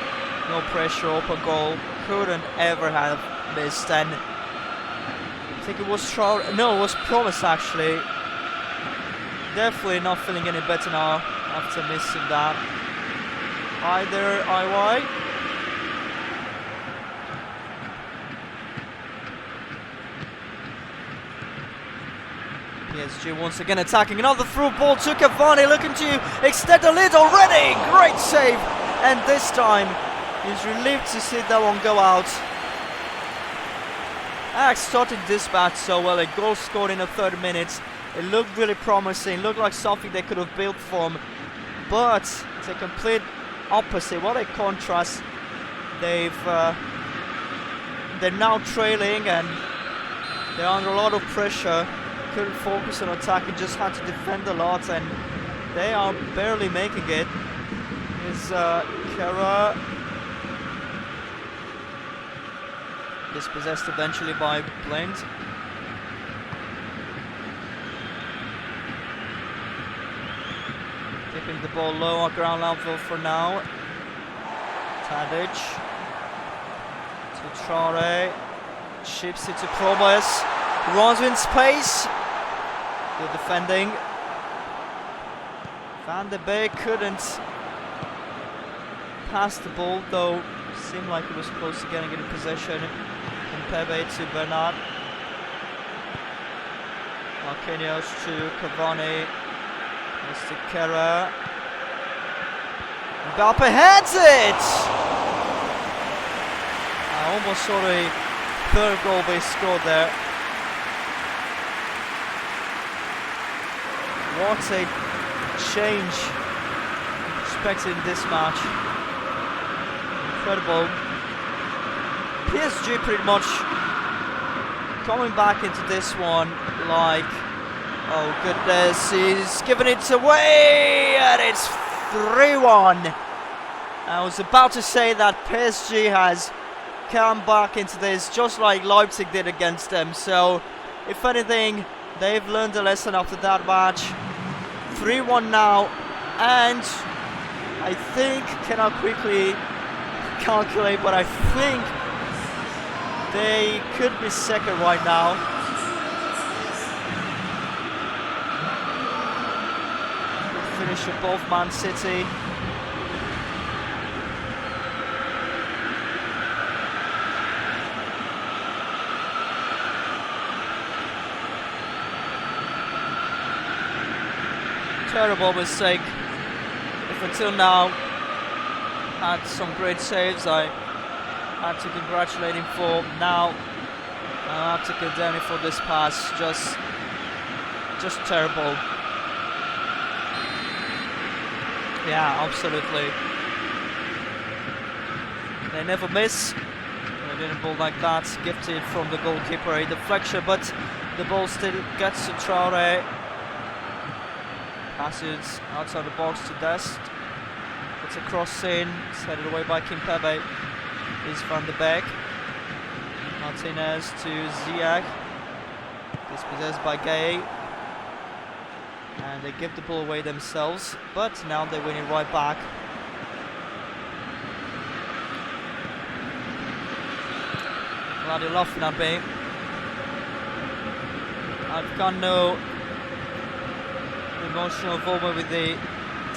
No pressure, open goal. Couldn't ever have missed. And I think it was no, it was Promise actually. Definitely not feeling any better now after missing that. Hi there, IY. PSG once again attacking. Another through ball to Cavani, looking to extend the lead already. Great save, and this time he's relieved to see that one go out. Ajax started this match so well. A goal scored in the 3rd minute. It looked really promising. Looked like something they could have built from. But it's a complete opposite. What a contrast. They're now trailing and they're under a lot of pressure. Couldn't focus on attacking. Just had to defend a lot, and they are barely making it. Is Kara dispossessed eventually by Blind. Keeping the ball low at ground level for now. Tadic to Traore, chips it to Promise, runs in space. Good defending. Van de Beek couldn't pass the ball, though seemed like it was close to getting it in possession. Pepe to Bernard. Marquinhos to Cavani. Mr. Kera. Mbappe heads it! I almost saw the 3rd goal they scored there. What a change expected in this match. Incredible. PSG pretty much coming back into this one like, oh goodness, he's giving it away, and it's 3-1. I was about to say that PSG has come back into this just like Leipzig did against them, so if anything they've learned a lesson after that match. 3-1 now, and I think, cannot quickly calculate, but I think they could be second right now. Good finish above Man City. Terrible mistake. If until now had some great saves, I had to congratulate him for. Now I have to condemn him for this pass. Just terrible. Yeah, absolutely. They never miss. They didn't ball like that. Gifted from the goalkeeper, a deflection, but the ball still gets to Traore. Passes outside the box to Dest. It's a cross in. It's headed away by Kimpembe. Is Van de Beek. Martinez to Ziyech. Dispossessed by Gay. And they give the ball away themselves, but now they win it right back. Glad you're laughing at me. I've got no emotional involvement with the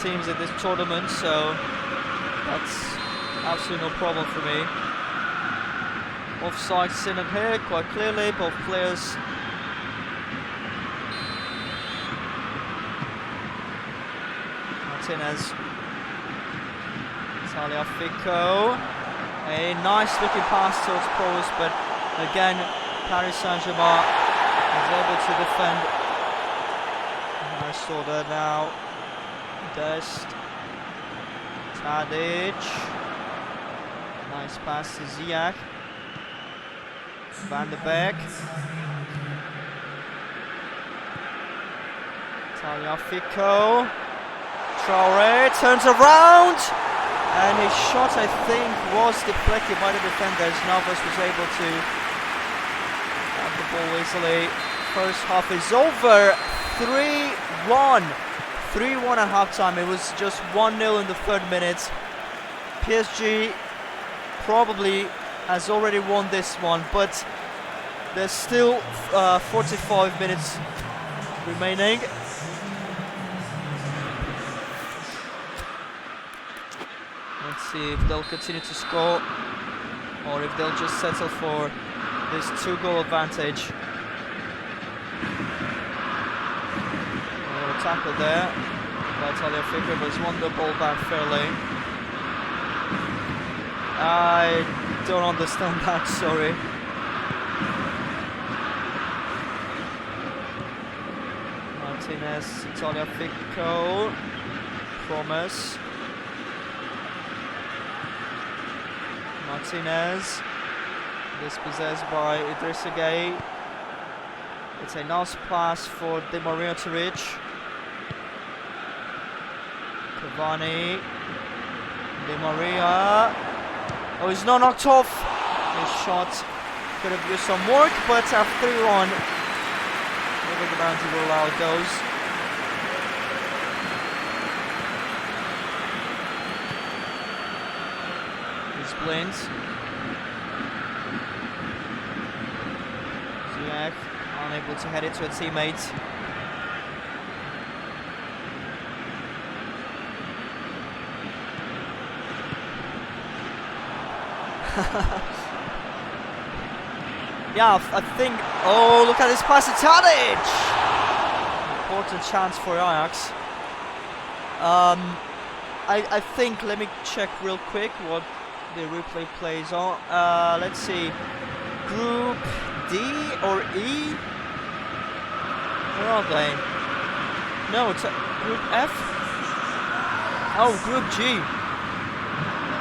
teams in this tournament, so That's absolutely no problem for me. Offside seen it here quite clearly, both players. Martinez. Tagliafico. A nice looking pass towards post, but again Paris Saint-Germain is able to defend. I saw that now. Dest. Tadic. Nice pass to Ziyech. Van de Beek. Tagliafico. Traoré turns around, and his shot, I think, was deflected by the defenders. Navas was able to have the ball easily. First half is over. 3-1. 3-1 at halftime. It was just 1-0 in the third minute. PSG probably has already won this one, but there's still 45 minutes remaining. Let's see if they'll continue to score or if they'll just settle for this 2-goal advantage. A little tackle there by Tagliafico, but he's won the ball back fairly. I don't understand that, sorry. Martinez, Tagliafico, Promise. Martinez, dispossessed by Idrissa Gueye. It's a nice pass for Di Maria to reach. Cavani, Di Maria. Oh, he's not knocked off. His shot could have used some work, but at 3-1, maybe the boundary will allow it goes. Blind. Ziyech unable to head it to a teammate. Yeah, I think. Oh, look at this pass to Tadic! Important chance for Ajax. I think. Let me check real quick what the replay plays on. Let's see. Group D or E? Where are they? No, it's Group F. Oh, Group G.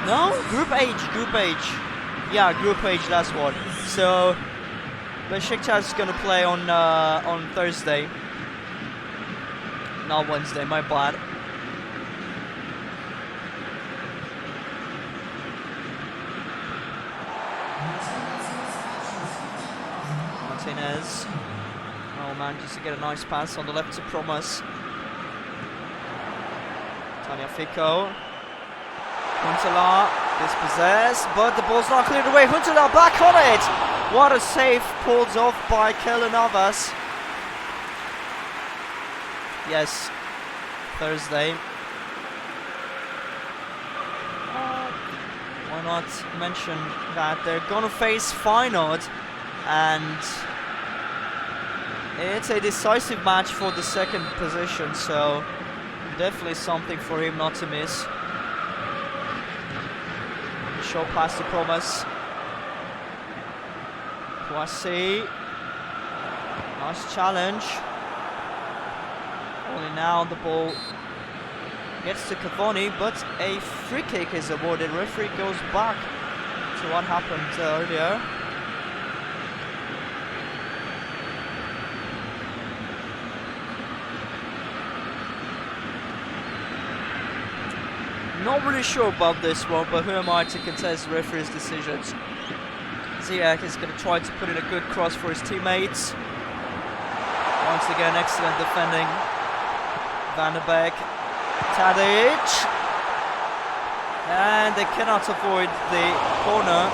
No, Group H. Group H. Yeah, Group H. That's what. So, the Shakhtar is gonna play on Thursday, not Wednesday. My bad. Martinez. Oh man, just to get a nice pass on the left to Promise. Tagliafico. Huntelaar dispossessed, but the ball's not cleared away. Huntelaar back on it. What a save pulled off by Keylor Navas. Yes, Thursday. Why not mention that they're gonna face Feyenoord, and it's a decisive match for the second position, so definitely something for him not to miss. Short pass to Promise. Kwasi. Nice challenge. Only now the ball gets to Cavani, but a free kick is awarded. Referee goes back to what happened earlier. Not really sure about this one, but who am I to contest the referee's decisions? Ziyech is going to try to put in a good cross for his teammates. Once again, excellent defending. Van de Beek, Tadic, and they cannot avoid the corner.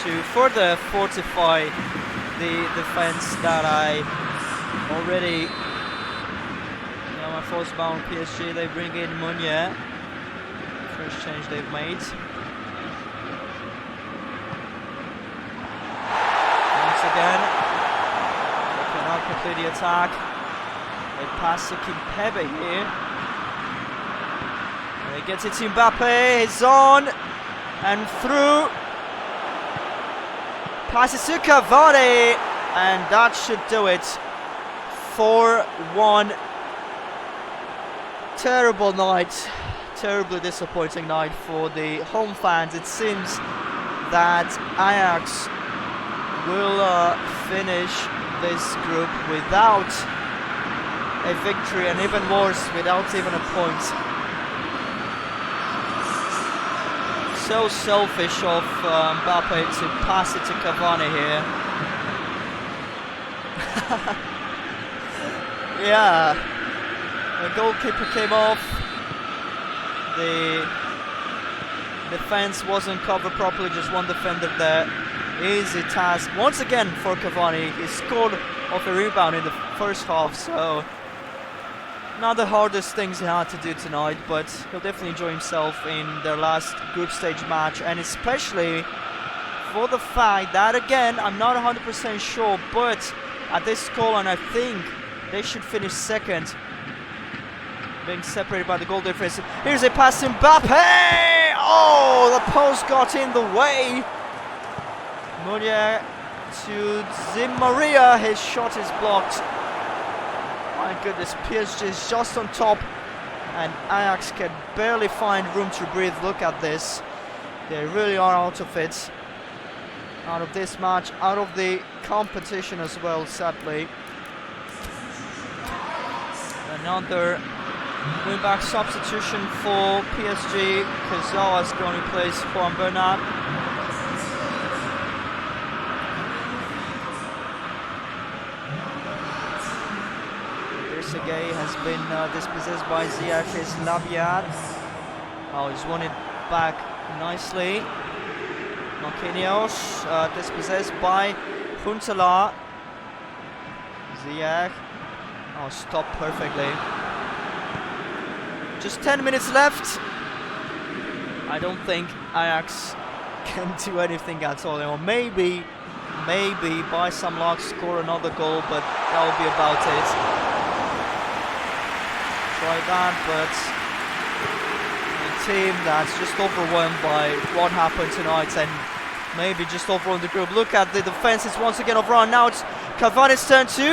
To further fortify the defense that I already, my thoughts about PSG. They bring in Meunier, first change they've made. Once again, they cannot complete the attack. They pass to Kimpembe here. And they get it to Mbappe. He's on and through. Passes to Cavani, and that should do it. 4-1. Terrible night, terribly disappointing night for the home fans. It seems that Ajax will finish this group without a victory, and even worse, without even a point. So selfish of Mbappe to pass it to Cavani here. Yeah, the goalkeeper came off. The defense wasn't covered properly, just one defender there. Easy task once again for Cavani. He scored off a rebound in the first half, so not the hardest things he had to do tonight, but he'll definitely enjoy himself in their last group stage match, and especially for the fact that, again, I'm not 100% sure, but at this scoreline I think they should finish second, being separated by the goal difference. Here's a pass to Mbappe! Oh, the post got in the way. Meunier to Di Maria, his shot is blocked. My goodness, PSG is just on top and Ajax can barely find room to breathe. Look at this. They really are out of it. Out of this match, out of the competition as well, sadly. Another wing-back substitution for PSG. Kurzawa is going to replace Juan Bernat. Sergei has been dispossessed by Ziyech's Labiad. Oh, he's won it back nicely. Marquinhos dispossessed by Huntelaar. Ziyech. Oh, stopped perfectly. Just 10 minutes left. I don't think Ajax can do anything at all. Or maybe by some luck score another goal, but that will be about it. Try that, but a team that's just overwhelmed by what happened tonight and maybe just overwhelmed the group. Look at the defense, it's once again overrun. Now it's Cavani's turn to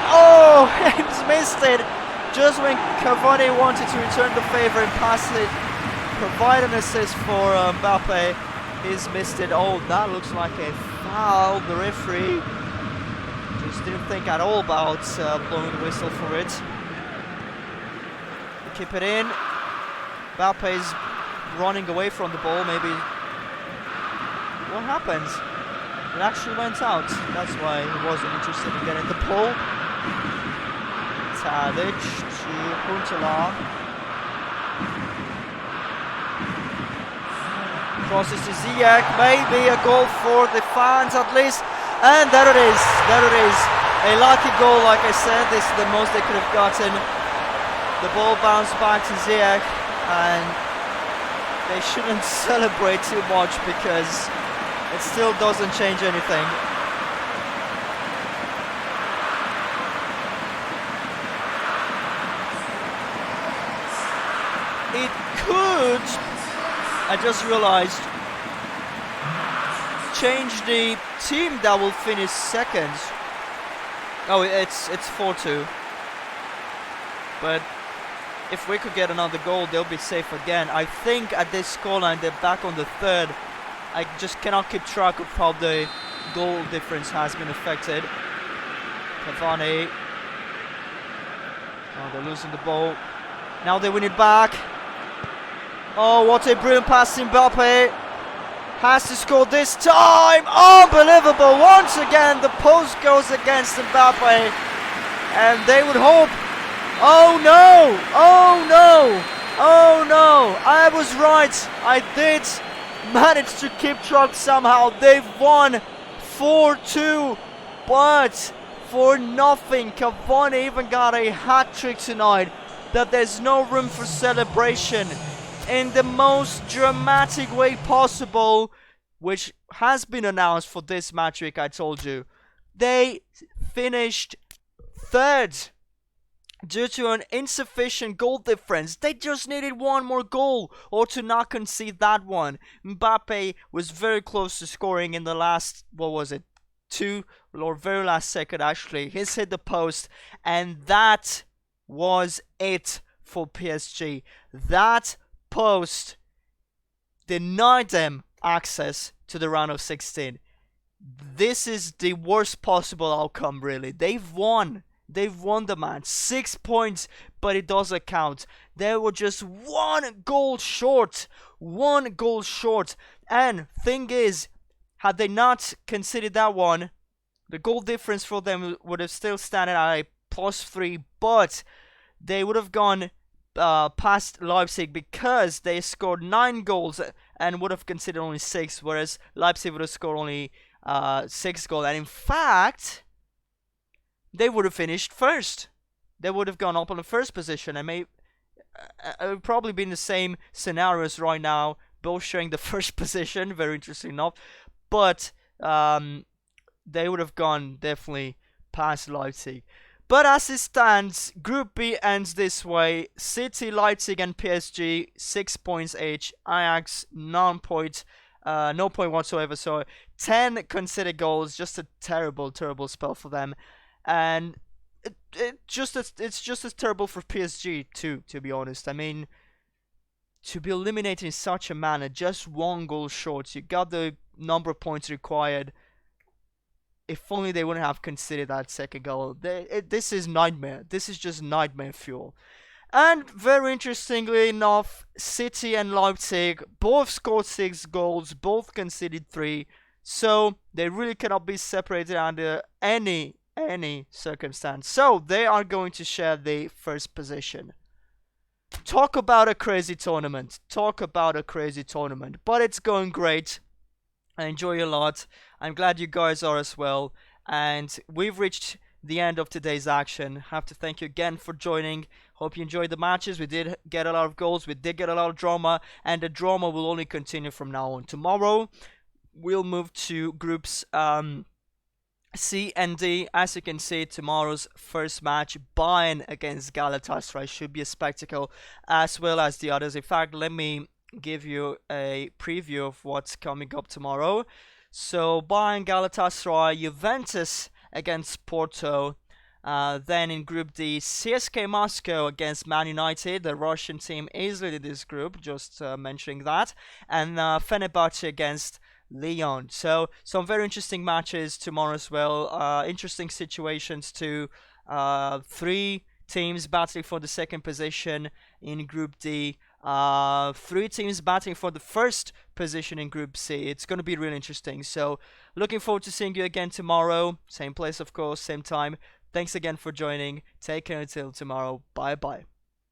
oh, he's missed it just when Cavani wanted to return the favor and pass it, provide an assist for Mbappe. He's missed it. Oh, that looks like a foul. The referee just didn't think at all about blowing the whistle for it. Keep it in. Mbappe's running away from the ball. Maybe what happens? It actually went out. That's why he wasn't interested in getting the ball. Tadic to Huntelaar. Crosses to Ziyech. Maybe a goal for the fans at least. And there it is. There it is. A lucky goal, like I said. This is the most they could have gotten. The ball bounced back to Ziyech, and they shouldn't celebrate too much because it still doesn't change anything. It could, I just realized, change the team that will finish second. Oh, it's 4-2. But if we could get another goal, they'll be safe again. I think at this scoreline, they're back on the third. I just cannot keep track of how the goal difference has been affected. Cavani. Oh, they're losing the ball. Now they win it back. Oh, what a brilliant pass to Mbappe. Has to score this time. Unbelievable. Once again, the post goes against Mbappe. And they would hope. Oh no! Oh no! Oh no! I was right. I did manage to keep track somehow. They've won 4-2 but for nothing, Cavani even got a hat-trick tonight, that there's no room for celebration in the most dramatic way possible, which has been announced for this match week. I told you. They finished third due to an insufficient goal difference. They just needed one more goal or to not concede that one. Mbappe was very close to scoring in the last, what was it, very last second actually. He's hit the post, and that was it for PSG. That post denied them access to the round of 16. This is the worst possible outcome, really. They've won the match. 6 points, but it doesn't count. They were just one goal short. And thing is, had they not conceded that one, the goal difference for them would have still standing at a +3, but they would have gone past Leipzig because they scored 9 goals and would have conceded only 6, whereas Leipzig would have scored only 6 goals. And in fact, they would have finished first. They would have gone up on the first position, and it would probably be in the same scenarios right now, both sharing the first position, very interesting enough, but they would have gone definitely past Leipzig. But as it stands, Group B ends this way. City, Leipzig and PSG, 6 points each. Ajax, 9 points, no point whatsoever. So 10 considered goals, just a terrible spell for them. And it's just as terrible for PSG too, to be honest. I mean, to be eliminated in such a manner, just 1 goal short. You got the number of points required. If only they wouldn't have considered that second goal. This is nightmare. This is just nightmare fuel. And very interestingly enough, City and Leipzig both scored 6 goals, both conceded 3. So they really cannot be separated under any circumstance. So they are going to share the first position. Talk about a crazy tournament. But it's going great. I enjoy a lot. I'm glad you guys are as well. And we've reached the end of today's action. Have to thank you again for joining. Hope you enjoyed the matches. We did get a lot of goals. We did get a lot of drama. And the drama will only continue from now on. Tomorrow, we'll move to groups C and D. As you can see, tomorrow's first match, Bayern against Galatasaray, should be a spectacle, as well as the others. In fact, let me give you a preview of what's coming up tomorrow. So Bayern, Galatasaray, Juventus against Porto. Then in Group D, CSK Moscow against Man United. The Russian team is leading this group, just mentioning that. And Fenerbahce against Lyon. So some very interesting matches tomorrow as well. Interesting situations too. 3 teams battling for the second position in Group D. 3 teams battling for the first position in Group C. It's going to be really interesting. So looking forward to seeing you again tomorrow. Same place, of course, same time. Thanks again for joining. Take care until tomorrow. Bye bye.